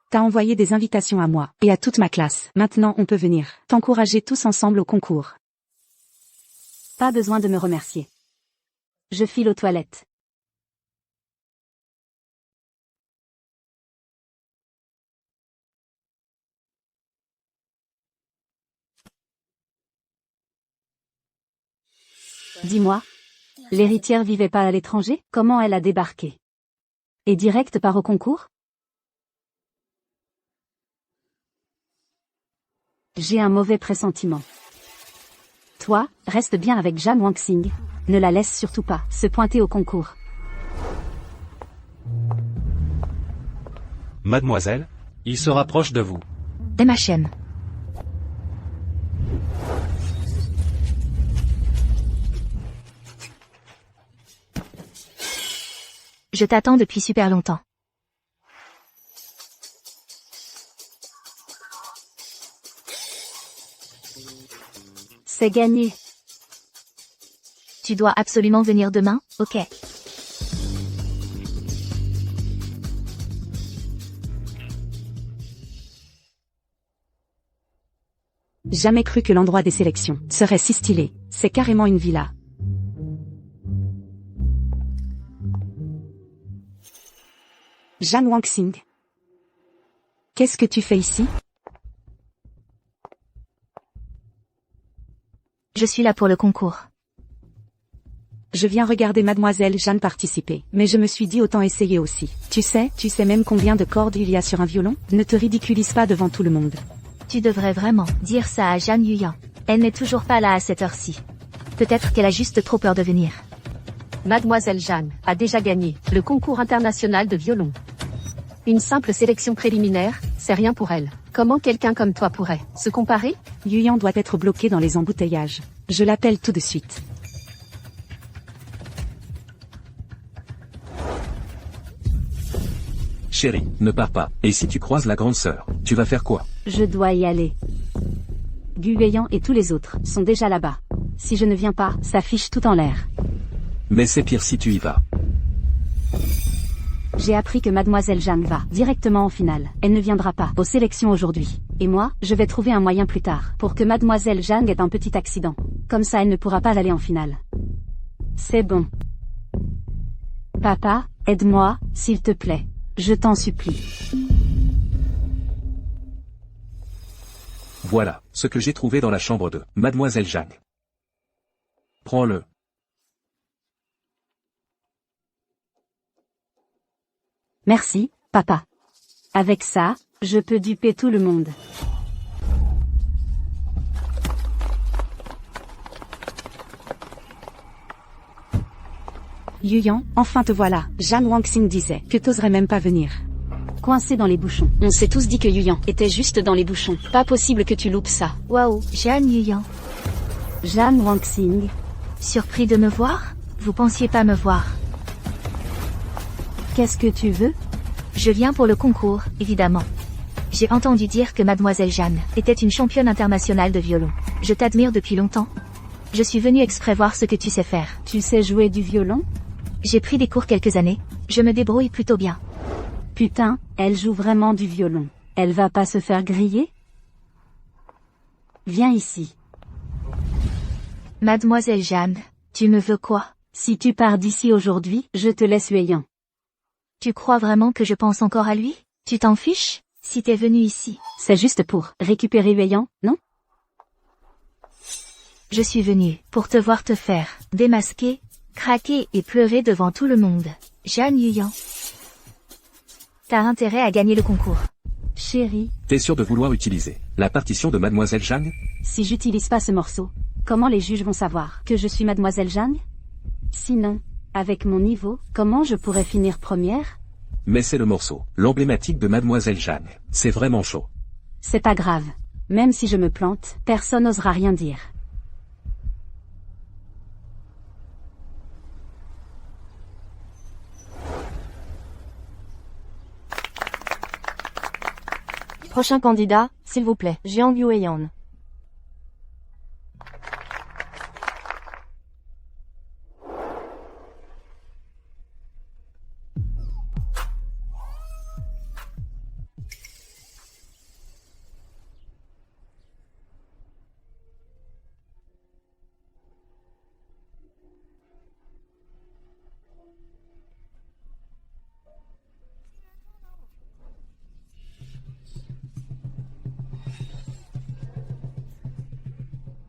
T'as envoyé des invitations à moi et à toute ma classe. Maintenant on peut venir t'encourager tous ensemble au concours. Pas besoin de me remercier. Je file aux toilettes. Dis-moi, l'héritière vivait pas à l'étranger? Comment elle a débarqué? Et direct part au concours? J'ai un mauvais pressentiment. Toi, reste bien avec Zhang Wanxing. Ne la laisse surtout pas se pointer au concours. Mademoiselle? Il se rapproche de vous. MHM. Je t'attends depuis super longtemps. C'est gagné. Tu dois absolument venir demain, ok? Jamais cru que l'endroit des sélections serait si stylé. C'est carrément une villa. Zhang Wangxing. Qu'est-ce que tu fais ici? Je suis là pour le concours. Je viens regarder Mademoiselle Jeanne participer, mais je me suis dit autant essayer aussi. Tu sais même combien de cordes il y a sur un violon? Ne te ridiculise pas devant tout le monde. Tu devrais vraiment dire ça à Zhang Yuyan. Elle n'est toujours pas là à cette heure-ci. Peut-être qu'elle a juste trop peur de venir. Mademoiselle Jeanne a déjà gagné le concours international de violon. Une simple sélection préliminaire, c'est rien pour elle. Comment quelqu'un comme toi pourrait se comparer? Yuyan doit être bloqué dans les embouteillages. Je l'appelle tout de suite. Chérie, ne pars pas. Et si tu croises la grande sœur, tu vas faire quoi? Je dois y aller. Guéant et tous les autres sont déjà là-bas. Si je ne viens pas, ça fiche tout en l'air. Mais c'est pire si tu y vas. J'ai appris que Mademoiselle Jeanne va directement en finale. Elle ne viendra pas aux sélections aujourd'hui. Et moi, je vais trouver un moyen plus tard pour que Mademoiselle Jeanne ait un petit accident. Comme ça elle ne pourra pas aller en finale. C'est bon. Papa, aide-moi, s'il te plaît. Je t'en supplie. Voilà, ce que j'ai trouvé dans la chambre de Mademoiselle Jeanne. Prends-le. Merci, papa. Avec ça, je peux duper tout le monde. Yuyan, enfin te voilà. Zhang Wangxing disait que t'oserais même pas venir. Coincé dans les bouchons. On s'est tous dit que Yuyan était juste dans les bouchons. Pas possible que tu loupes ça. Waouh, Zhang Yuyan. Zhang Wangxing. Surpris de me voir? Vous pensiez pas me voir. Qu'est-ce que tu veux? Je viens pour le concours, évidemment. J'ai entendu dire que Mademoiselle Jeanne était une championne internationale de violon. Je t'admire depuis longtemps. Je suis venue exprès voir ce que tu sais faire. Tu sais jouer du violon? J'ai pris des cours quelques années. Je me débrouille plutôt bien. Putain, elle joue vraiment du violon. Elle va pas se faire griller? Viens ici. Mademoiselle Jeanne, tu me veux quoi? Si tu pars d'ici aujourd'hui, je te laisse Yuyan. Tu crois vraiment que je pense encore à lui? Tu t'en fiches? Si t'es venu ici. C'est juste pour récupérer Yuyan, non? Je suis venue pour te voir te faire démasquer, craquer et pleurer devant tout le monde. Zhang Yuyan. T'as intérêt à gagner le concours. Chérie. T'es sûr de vouloir utiliser la partition de Mademoiselle Jeanne? Si j'utilise pas ce morceau, comment les juges vont savoir que je suis Mademoiselle Jeanne? Sinon, avec mon niveau, comment je pourrais finir première? Mais c'est le morceau, l'emblématique de Mademoiselle Jeanne. C'est vraiment chaud. C'est pas grave. Même si je me plante, personne n'osera rien dire. Prochain candidat, s'il vous plaît, Jiang Yueyan.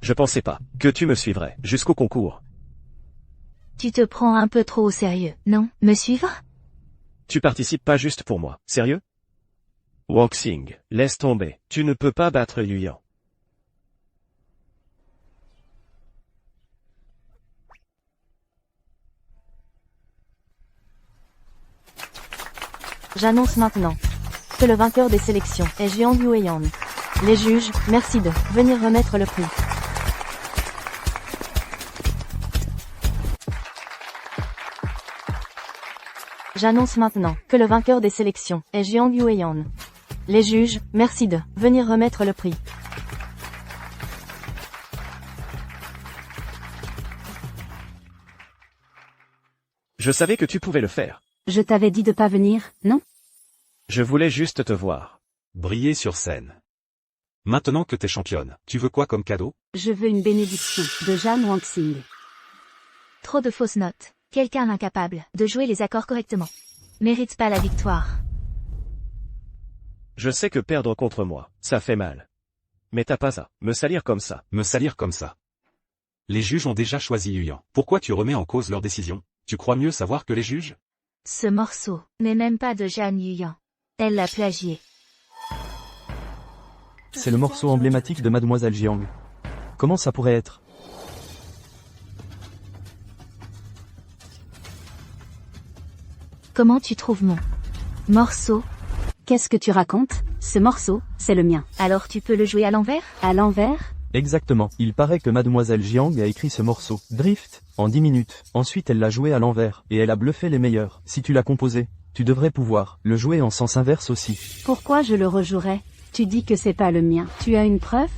Je pensais pas que tu me suivrais jusqu'au concours. Tu te prends un peu trop au sérieux, non? Me suivre? Tu participes pas juste pour moi, sérieux? Wangxing, laisse tomber, tu ne peux pas battre Yuyan. J'annonce maintenant que le vainqueur des sélections est Jiang Yueyan. Les juges, merci de venir remettre le prix. J'annonce maintenant que le vainqueur des sélections est Jiang Yueyan. Les juges, merci de venir remettre le prix. Je savais que tu pouvais le faire. Je t'avais dit de pas venir, non? Je voulais juste te voir. Briller sur scène. Maintenant que t'es championne, tu veux quoi comme cadeau? Je veux une bénédiction de Zhang Wangxing. Trop de fausses notes. Quelqu'un incapable de jouer les accords correctement. Mérite pas la victoire. Je sais que perdre contre moi, ça fait mal. Mais t'as pas à me salir comme ça. Me salir comme ça. Les juges ont déjà choisi Yuyan. Pourquoi tu remets en cause leur décision? Tu crois mieux savoir que les juges? Ce morceau n'est même pas de Zhang Yuyan. Elle l'a plagié. C'est le morceau emblématique de Mademoiselle Jiang. Comment ça pourrait être? Comment tu trouves mon morceau? Qu'est-ce que tu racontes? Ce morceau, c'est le mien. Alors tu peux le jouer à l'envers? À l'envers? Exactement. Il paraît que Mademoiselle Jiang a écrit ce morceau, Drift, en 10 minutes. Ensuite elle l'a joué à l'envers, et elle a bluffé les meilleurs. Si tu l'as composé, tu devrais pouvoir le jouer en sens inverse aussi. Pourquoi je le rejouerais? Tu dis que c'est pas le mien. Tu as une preuve?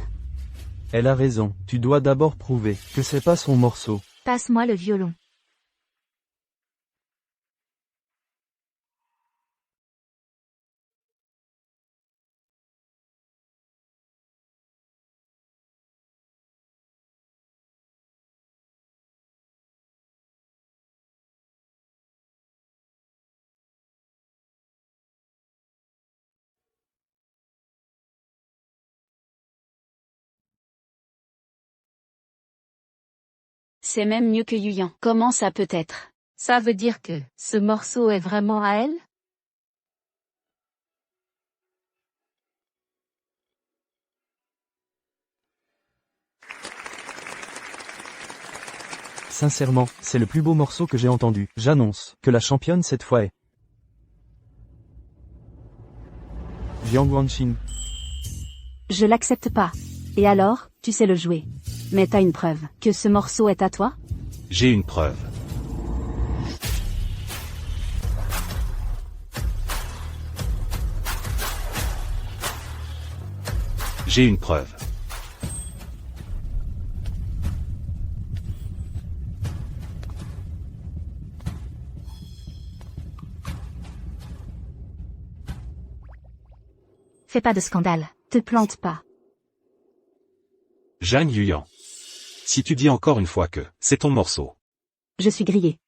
Elle a raison. Tu dois d'abord prouver que c'est pas son morceau. Passe-moi le violon. C'est même mieux que Yuyan. Comment ça peut être? Ça veut dire que ce morceau est vraiment à elle? Sincèrement, c'est le plus beau morceau que j'ai entendu. J'annonce que la championne cette fois est Jiang Wangxing. Je l'accepte pas. Et alors, tu sais le jouer. Mais t'as une preuve que ce morceau est à toi? J'ai une preuve. J'ai une preuve. Fais pas de scandale. Te plante pas. Zhang Yuyan. Si tu dis encore une fois que c'est ton morceau. Je suis grillé.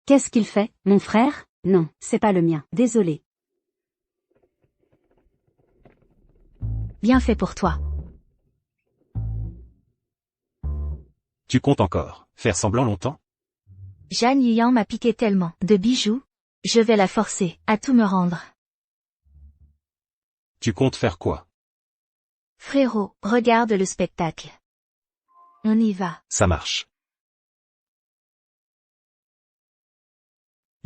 Qu'est-ce qu'il fait, mon frère? Non, c'est pas le mien. Désolé. Bien fait pour toi. Tu comptes encore faire semblant longtemps? Zhang Yuyan m'a piqué tellement de bijoux. Je vais la forcer à tout me rendre. Tu comptes faire quoi? Frérot, regarde le spectacle. On y va. Ça marche.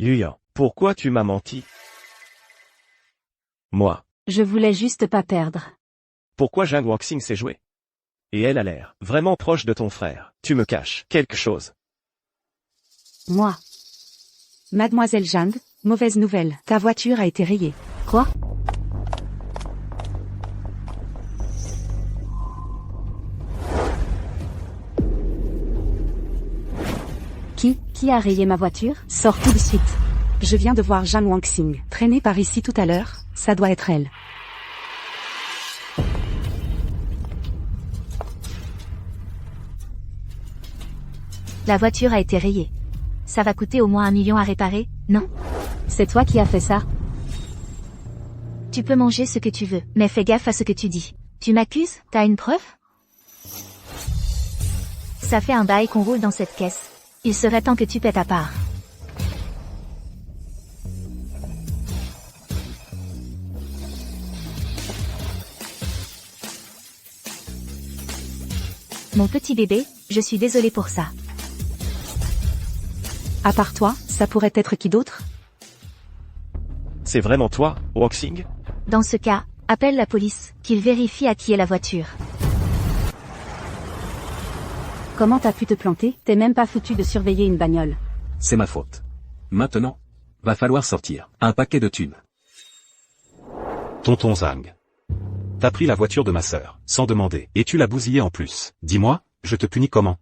Yuyan, pourquoi tu m'as menti? Moi. Je voulais juste pas perdre. Pourquoi Zhang Wangxing s'est joué? Et elle a l'air vraiment proche de ton frère. Tu me caches quelque chose. Moi. Mademoiselle Zhang, mauvaise nouvelle. Ta voiture a été rayée. Quoi? Qui a rayé ma voiture? Sors tout de suite. Je viens de voir Zhang Wangxing traîner par ici tout à l'heure, ça doit être elle. La voiture a été rayée. Ça va coûter au moins 1 million à réparer, non? C'est toi qui as fait ça? Tu peux manger ce que tu veux, mais fais gaffe à ce que tu dis. Tu m'accuses? T'as une preuve? Ça fait un bail qu'on roule dans cette caisse. Il serait temps que tu paies ta part. Mon petit bébé, je suis désolée pour ça. À part toi, ça pourrait être qui d'autre? C'est vraiment toi, Wangxing? Dans ce cas, appelle la police, qu'ils vérifient à qui est la voiture. Comment t'as pu te planter? T'es même pas foutu de surveiller une bagnole. C'est ma faute. Maintenant, va falloir sortir un paquet de thunes. Tonton Zhang. T'as pris la voiture de ma sœur, sans demander, et tu l'as bousillée en plus. Dis-moi, je te punis comment?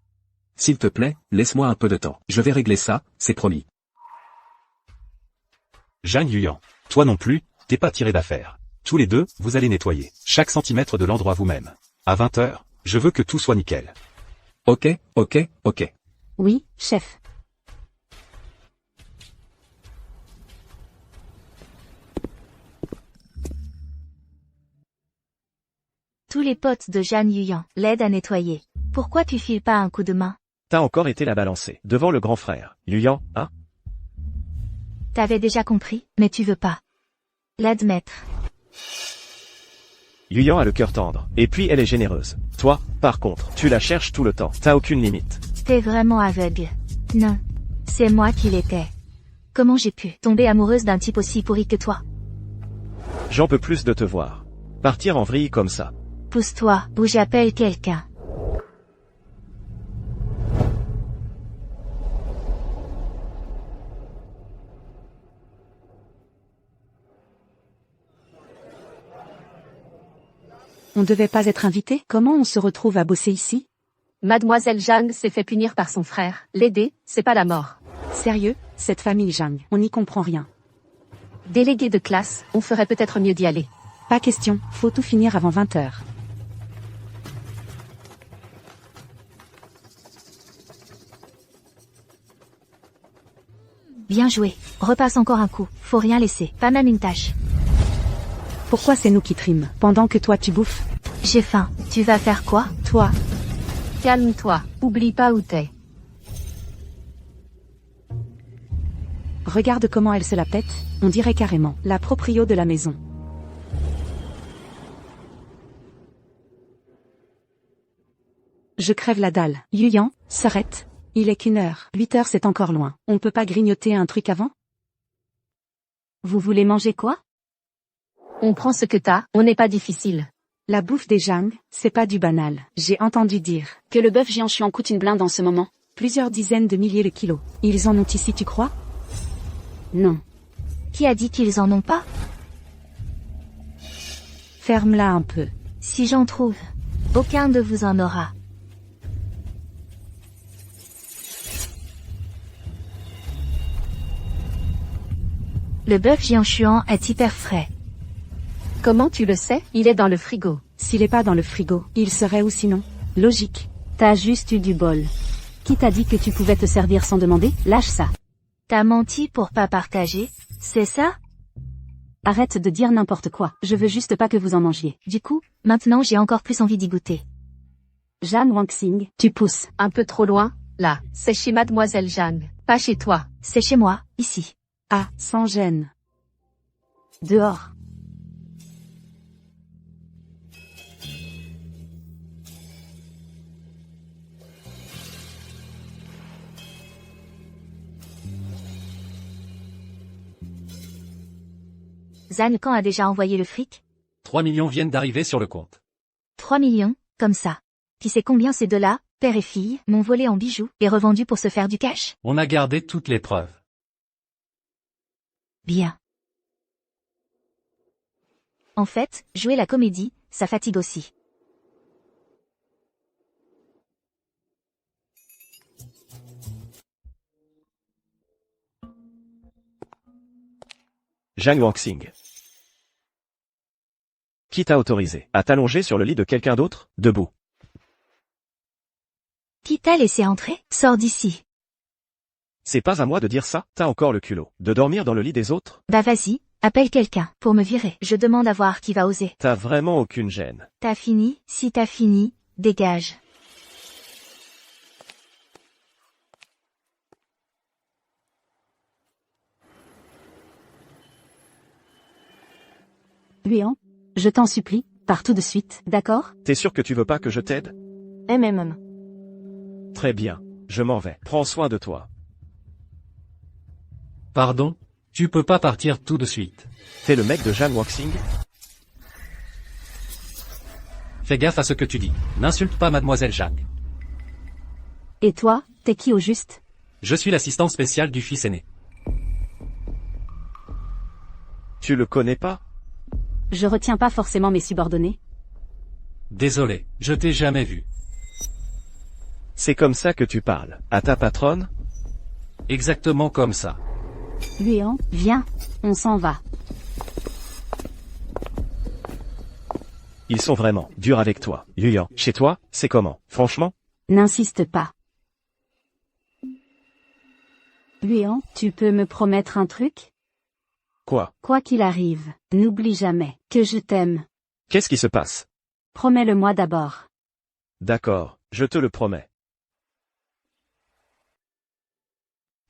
S'il te plaît, laisse-moi un peu de temps. Je vais régler ça, c'est promis. Zhang Yuyan. Toi non plus, t'es pas tiré d'affaire. Tous les deux, vous allez nettoyer chaque centimètre de l'endroit vous-même. À 20h, je veux que tout soit nickel. Ok. Oui, chef. Tous les potes de Jeanne Yuyan l'aident à nettoyer. Pourquoi tu files pas un coup de main? T'as encore été la balancer, devant le grand frère. Yuyan, hein? T'avais déjà compris, mais tu veux pas l'admettre. Yuyan a le cœur tendre, et puis elle est généreuse. Toi, par contre, tu la cherches tout le temps, t'as aucune limite. T'es vraiment aveugle. Non. C'est moi qui l'étais. Comment j'ai pu tomber amoureuse d'un type aussi pourri que toi? J'en peux plus de te voir. Partir en vrille comme ça. Pousse-toi, ou j'appelle quelqu'un. On devait pas être invité? Comment on se retrouve à bosser ici? Mademoiselle Zhang s'est fait punir par son frère. L'aider, c'est pas la mort. Sérieux? Cette famille Zhang, on n'y comprend rien. Délégué de classe, on ferait peut-être mieux d'y aller. Pas question, faut tout finir avant 20h. Bien joué. Repasse encore un coup. Faut rien laisser. Pas même une tâche. Pourquoi c'est nous qui triment, pendant que toi tu bouffes? J'ai faim. Tu vas faire quoi? Toi. Calme-toi. Oublie pas où t'es. Regarde comment elle se la pète. On dirait carrément la proprio de la maison. Je crève la dalle. Yuyan, s'arrête. Il est qu'une heure. 8h c'est encore loin. On peut pas grignoter un truc avant? Vous voulez manger quoi? On prend ce que t'as, on n'est pas difficile. La bouffe des Zhang, c'est pas du banal. J'ai entendu dire Que le bœuf Jianshuan coûte une blinde en ce moment. plusieurs dizaines de milliers le kilo. Ils en ont ici, tu crois? Non. Qui a dit qu'ils en ont pas? Ferme-la un peu. Si j'en trouve, aucun de vous en aura. Le bœuf Jianshuan est hyper frais. Comment tu le sais? Il est dans le frigo. S'il est pas dans le frigo, il serait où sinon? Logique. T'as juste eu du bol. Qui t'a dit que tu pouvais te servir sans demander? Lâche ça. T'as menti pour pas partager, c'est ça? Arrête de dire n'importe quoi. Je veux juste pas que vous en mangiez. Du coup, maintenant j'ai encore plus envie d'y goûter. Jeanne Wangxing, tu pousses. Un peu trop loin, là. C'est chez Mademoiselle Zhang, pas chez toi. C'est chez moi, ici. Ah, sans gêne. Dehors. Zan quand a déjà envoyé le fric? 3 millions viennent d'arriver sur le compte. 3 millions, comme ça. Qui sait combien ces deux-là, père et fille, m'ont volé en bijoux et revendu pour se faire du cash? On a gardé toutes les preuves. Bien. En fait, jouer la comédie, ça fatigue aussi. Zhang Wangxing. Qui t'a autorisé à t'allonger sur le lit de quelqu'un d'autre, debout? Qui t'a laissé entrer? Sors d'ici. C'est pas à moi de dire ça, t'as encore le culot de dormir dans le lit des autres? Bah vas-y, appelle quelqu'un, pour me virer. Je demande à voir qui va oser. T'as vraiment aucune gêne. T'as fini? Si t'as fini, dégage. Huan, je t'en supplie, pars tout de suite, d'accord? T'es sûr que tu veux pas que je t'aide? Très bien, je m'en vais. Prends soin de toi. Pardon? Tu peux pas partir tout de suite. T'es le mec de Jeanne Wangxing? Fais gaffe à ce que tu dis. N'insulte pas Mademoiselle Zhang. Et toi, t'es qui au juste? Je suis l'assistante spéciale du fils aîné. Tu le connais pas? Je retiens pas forcément mes subordonnés. Désolé, je t'ai jamais vu. C'est comme ça que tu parles à ta patronne? Exactement comme ça. Huan, viens, on s'en va. Ils sont vraiment durs avec toi. Yuyan, chez toi, c'est comment, franchement? N'insiste pas. Luan, tu peux me promettre un truc? Quoi? Quoi qu'il arrive, n'oublie jamais que je t'aime. Qu'est-ce qui se passe? Promets-le-moi d'abord. D'accord, je te le promets.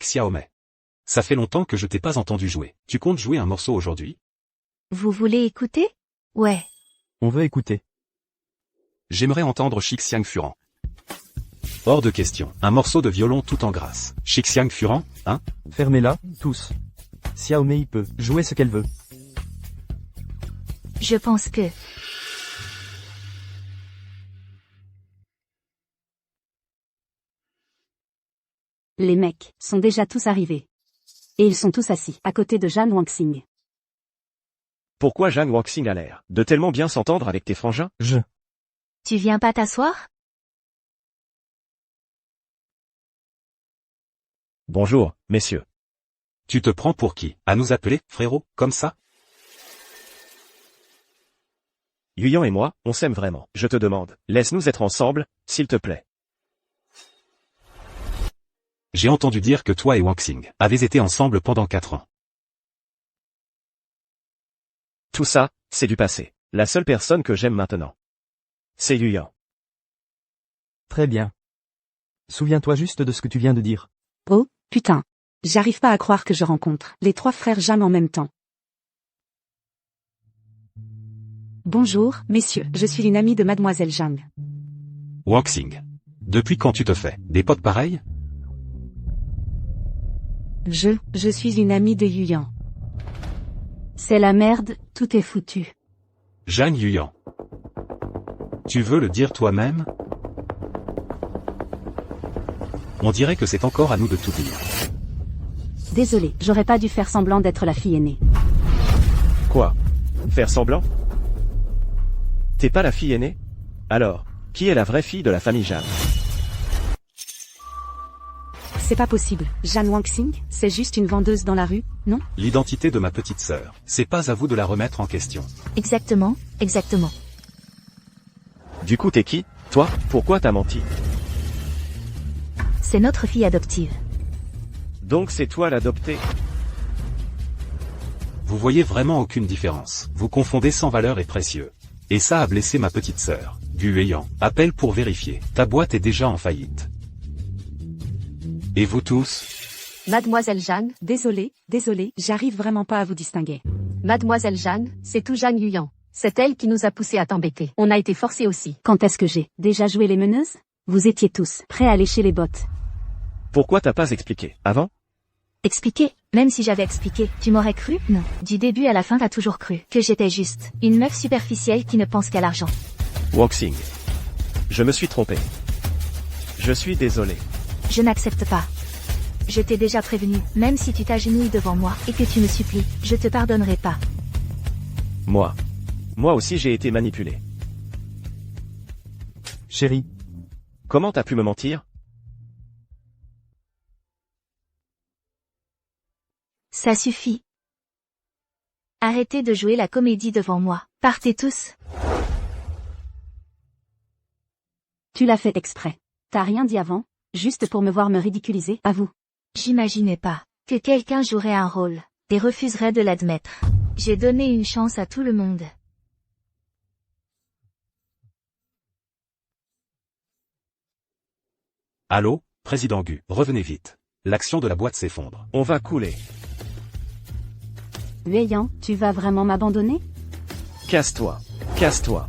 Xiaomei. Ça fait longtemps que je t'ai pas entendu jouer. Tu comptes jouer un morceau aujourd'hui? Vous voulez écouter? Ouais. On veut écouter. J'aimerais entendre Shixiang Furant. Hors de question. Un morceau de violon tout en grâce. Shixiang Furant, hein? Fermez-la, tous. Xiaomei peut jouer ce qu'elle veut. Je pense que... Les mecs sont déjà tous arrivés. Et ils sont tous assis à côté de Zhang Wanxing. Pourquoi Zhang Wanxing a l'air de tellement bien s'entendre avec tes frangins? Tu viens pas t'asseoir? Bonjour, messieurs. Tu te prends pour qui? À nous appeler, frérot, comme ça? Yuyan et moi, on s'aime vraiment. Je te demande, laisse-nous être ensemble, s'il te plaît. J'ai entendu dire que toi et Wanxing avez été ensemble pendant 4 ans. Tout ça, c'est du passé. La seule personne que j'aime maintenant, c'est Yuyan. Très bien. Souviens-toi juste de ce que tu viens de dire. Oh, putain. J'arrive pas à croire que je rencontre les 3 frères Zhang en même temps. Bonjour, messieurs, je suis une amie de mademoiselle Zhang. Wanxing. Depuis quand tu te fais des potes pareils? Je suis une amie de Yuyan. C'est la merde, tout est foutu. Zhang Yuyan. Tu veux le dire toi-même? On dirait que c'est encore à nous de tout dire. Désolé, j'aurais pas dû faire semblant d'être la fille aînée. Quoi? Faire semblant? T'es pas la fille aînée? Alors, qui est la vraie fille de la famille Zhang? C'est pas possible. Zhang Wanxing, c'est juste une vendeuse dans la rue, non? L'identité de ma petite sœur. C'est pas à vous de la remettre en question. Exactement, exactement. Du coup t'es qui? Toi? Pourquoi t'as menti? C'est notre fille adoptive. Donc c'est toi l'adopté? Vous voyez vraiment aucune différence. Vous confondez sans valeur et précieux. Et ça a blessé ma petite sœur. Guéyan, appelle pour vérifier. Ta boîte est déjà en faillite. Et vous tous? Mademoiselle Zhang, Désolé, j'arrive vraiment pas à vous distinguer. Mademoiselle Zhang, c'est tout Zhang Yuyan. C'est elle qui nous a poussés à t'embêter. On a été forcés aussi. Quand est-ce que j'ai déjà joué les meneuses? Vous étiez tous prêts à lécher les bottes. Pourquoi t'as pas expliqué avant? Expliquer? Même si j'avais expliqué, tu m'aurais cru? Non. Du début à la fin t'as toujours cru que j'étais juste une meuf superficielle qui ne pense qu'à l'argent. Wanxing. Je me suis trompé. Je suis désolé. Je n'accepte pas. Je t'ai déjà prévenu, même si tu t'agenouilles devant moi et que tu me supplies, je te pardonnerai pas. Moi aussi j'ai été manipulé. Chérie. Comment t'as pu me mentir? Ça suffit. Arrêtez de jouer la comédie devant moi. Partez tous. Tu l'as fait exprès. T'as rien dit avant, juste pour me voir me ridiculiser, à vous. J'imaginais pas que quelqu'un jouerait un rôle et refuserait de l'admettre. J'ai donné une chance à tout le monde. Allô, président Gu, revenez vite. L'action de la boîte s'effondre. On va couler. Yuyan, tu vas vraiment m'abandonner? Casse-toi. Casse-toi.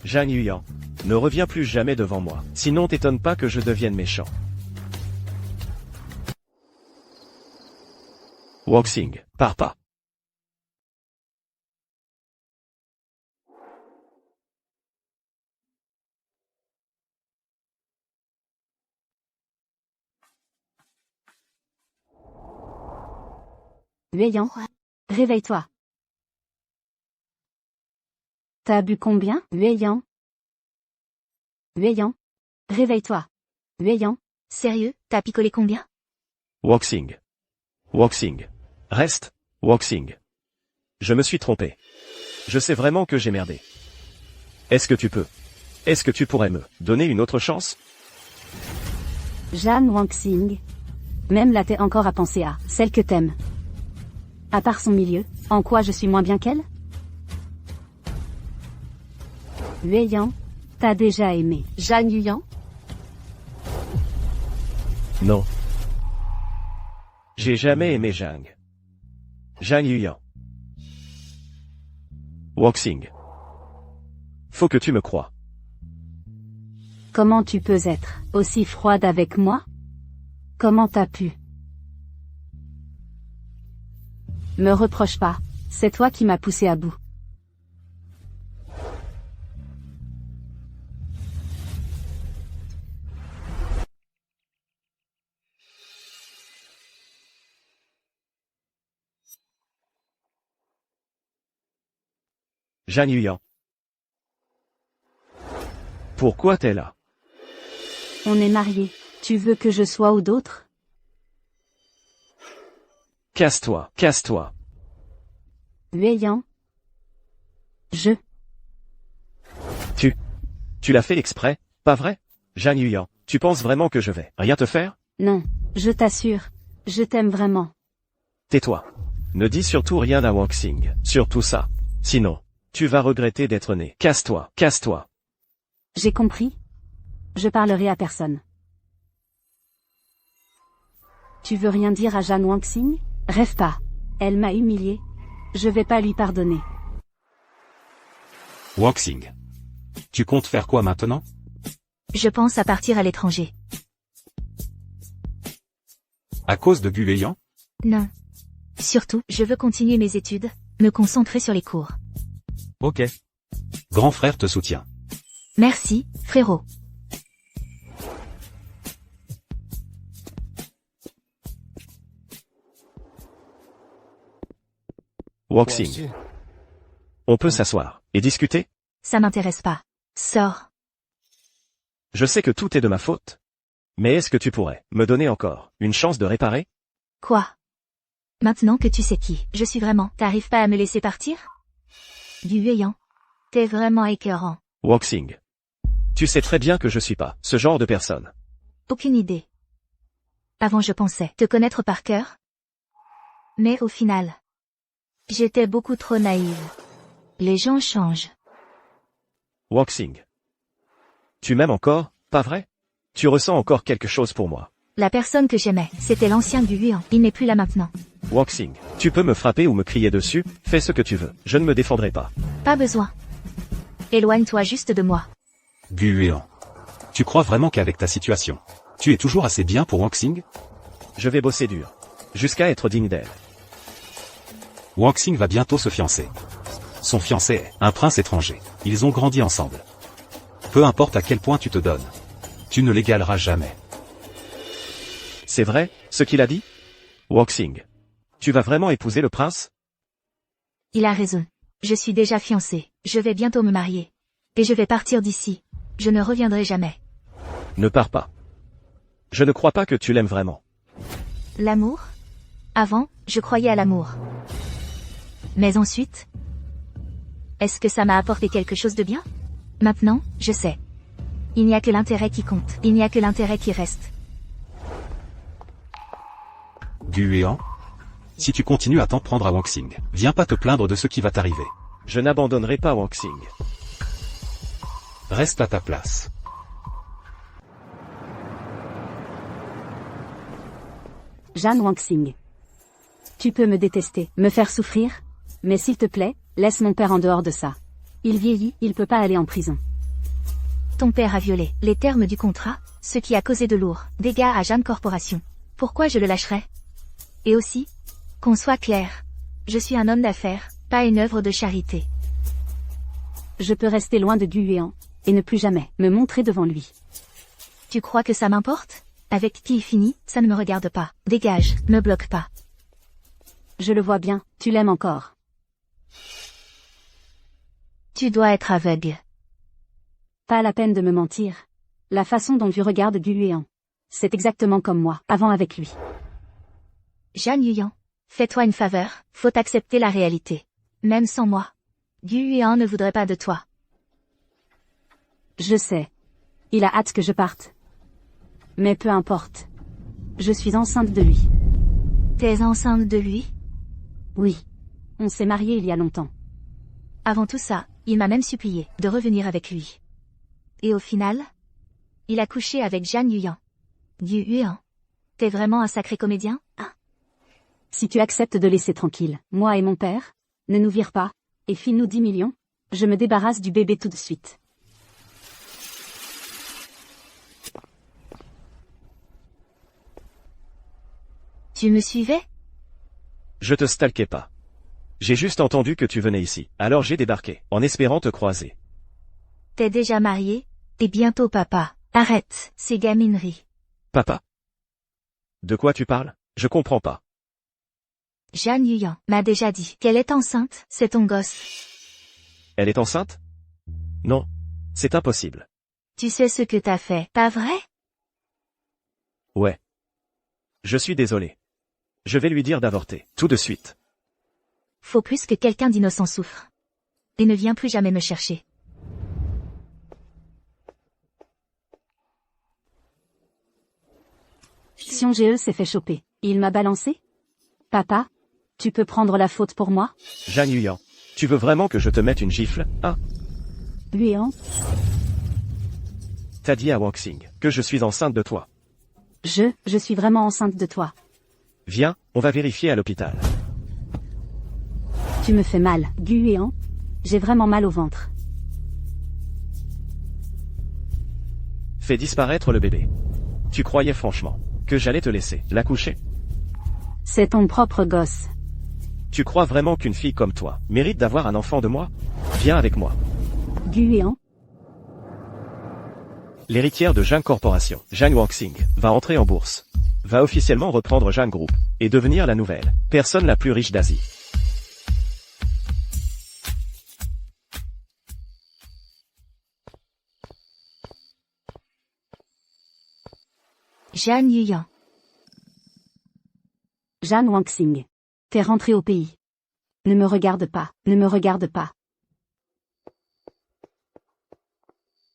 Zhang Yuyan. Ne reviens plus jamais devant moi. Sinon t'étonne pas que je devienne méchant. Wanxing, pars pas. Yuyan, réveille-toi. T'as bu combien, Yuyan? Yuyan, réveille-toi. Yuyan. Sérieux, t'as picolé combien? Wanxing. Wanxing. Reste, Wanxing. Je me suis trompé. Je sais vraiment que j'ai merdé. Est-ce que tu pourrais me donner une autre chance? Jeanne Wangxing. Même là t'es encore à penser à celle que t'aimes. À part son milieu, en quoi je suis moins bien qu'elle? Yueyang, t'as déjà aimé Zhang Yuyan? Non. J'ai jamais aimé Zhang Yuyan. Wangxing. Faut que tu me crois. Comment tu peux être aussi froide avec moi? Comment t'as pu? Me reproche pas, c'est toi qui m'as poussé à bout. Zhang Yuyan. Pourquoi t'es là? On est mariés, tu veux que je sois ou d'autres? Casse-toi, casse-toi. Yueyang. Tu l'as fait exprès, pas vrai? Zhang Yuyan, tu penses vraiment que je vais rien te faire? Non, je t'assure, je t'aime vraiment. Tais-toi. Ne dis surtout rien à Wangxing, surtout ça. Sinon, tu vas regretter d'être né. Casse-toi, casse-toi. J'ai compris. Je parlerai à personne. Tu veux rien dire à Jeanne Wangxing? Rêve pas. Elle m'a humilié. Je vais pas lui pardonner. Wangxing. Tu comptes faire quoi maintenant? Je pense à partir à l'étranger. À cause de Gu Weiyan? Non. Surtout, je veux continuer mes études, me concentrer sur les cours. Ok. Grand frère te soutient. Merci, frérot. Wangxing. On peut s'asseoir et discuter? Ça m'intéresse pas. Sors. Je sais que tout est de ma faute. Mais est-ce que tu pourrais me donner encore une chance de réparer? Quoi? Maintenant que tu sais qui je suis vraiment, t'arrives pas à me laisser partir? Gu Weiyan. T'es vraiment écœurant. Wangxing. Tu sais très bien que je suis pas ce genre de personne. Aucune idée. Avant je pensais te connaître par cœur. Mais au final, j'étais beaucoup trop naïve. Les gens changent. Wangxing. Tu m'aimes encore, pas vrai? Tu ressens encore quelque chose pour moi. La personne que j'aimais, c'était l'ancien Gu Weiyan. Il n'est plus là maintenant. Wangxing, tu peux me frapper ou me crier dessus, fais ce que tu veux. Je ne me défendrai pas. Pas besoin. Éloigne-toi juste de moi. Gu Weiyan. Tu crois vraiment qu'avec ta situation, tu es toujours assez bien pour Wangxing? Je vais bosser dur. Jusqu'à être digne d'elle. Wangxing va bientôt se fiancer. Son fiancé est un prince étranger. Ils ont grandi ensemble. Peu importe à quel point tu te donnes, tu ne l'égaleras jamais. C'est vrai, ce qu'il a dit? Wangxing. Tu vas vraiment épouser le prince? Il a raison. Je suis déjà fiancée. Je vais bientôt me marier. Et je vais partir d'ici. Je ne reviendrai jamais. Ne pars pas. Je ne crois pas que tu l'aimes vraiment. L'amour? Avant, je croyais à l'amour. Mais ensuite? Est-ce que ça m'a apporté quelque chose de bien? Maintenant, je sais. Il n'y a que l'intérêt qui compte. Il n'y a que l'intérêt qui reste. Gu Weiyan. Si tu continues à t'en prendre à Wangxing, viens pas te plaindre de ce qui va t'arriver. Je n'abandonnerai pas Wangxing. Reste à ta place. Jeanne Wangxing. Tu peux me détester, me faire souffrir, mais s'il te plaît, laisse mon père en dehors de ça. Il vieillit, il peut pas aller en prison. Ton père a violé les termes du contrat, ce qui a causé de lourds dégâts à Jeanne Corporation. Pourquoi je le lâcherais? Et aussi, qu'on soit clair, je suis un homme d'affaires, pas une œuvre de charité. Je peux rester loin de Gu Weiyan, et ne plus jamais me montrer devant lui. Tu crois que ça m'importe? Avec qui il finit, ça ne me regarde pas. Dégage, me bloque pas. Je le vois bien, tu l'aimes encore. Tu dois être aveugle. Pas la peine de me mentir. La façon dont tu regardes Gu Weiyan. C'est exactement comme moi, avant avec lui. Zhang Yuyan, fais-toi une faveur, faut accepter la réalité. Même sans moi. Gu Weiyan ne voudrait pas de toi. Je sais. Il a hâte que je parte. Mais peu importe. Je suis enceinte de lui. T'es enceinte de lui? Oui. On s'est mariés il y a longtemps. Avant tout ça, il m'a même supplié de revenir avec lui. Et au final, il a couché avec Zhang Yuyan. Yu Yuan. T'es vraiment un sacré comédien, hein? Si tu acceptes de laisser tranquille, moi et mon père, ne nous vire pas, et file-nous 10 millions, je me débarrasse du bébé tout de suite. Tu me suivais? Je te stalkais pas. J'ai juste entendu que tu venais ici, alors j'ai débarqué, en espérant te croiser. T'es déjà marié? Et bientôt papa. Arrête, ces gamineries. Papa? De quoi tu parles? Je comprends pas. Zhang Yuyan m'a déjà dit qu'elle est enceinte, c'est ton gosse. Elle est enceinte? Non. C'est impossible. Tu sais ce que t'as fait, pas vrai? Ouais. Je suis désolé. Je vais lui dire d'avorter, tout de suite. Faut plus que quelqu'un d'innocent souffre. Et ne viens plus jamais me chercher. Xion Ge s'est fait choper. Il m'a balancé? Papa? Tu peux prendre la faute pour moi? Zhang Yuyan, tu veux vraiment que je te mette une gifle, hein? Yuan? T'as dit à Wang Xing que je suis enceinte de toi. Je suis vraiment enceinte de toi. Viens, on va vérifier à l'hôpital. Tu me fais mal, Guéant. J'ai vraiment mal au ventre. Fais disparaître le bébé. Tu croyais franchement que j'allais te laisser l'accoucher? C'est ton propre gosse. Tu crois vraiment qu'une fille comme toi mérite d'avoir un enfant de moi? Viens avec moi. Guéant. L'héritière de Zhang Corporation, Zhang Wangxing, va entrer en bourse. Va officiellement reprendre Zhang Group et devenir la nouvelle personne la plus riche d'Asie. Zhang Yuyan. Zhang Wangxing. T'es rentré au pays. Ne me regarde pas, ne me regarde pas.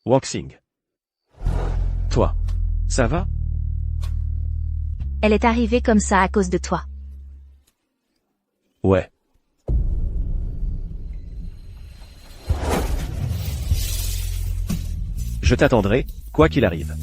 Wangxing. Toi. Ça va? Elle est arrivée comme ça à cause de toi. Ouais. Je t'attendrai, quoi qu'il arrive.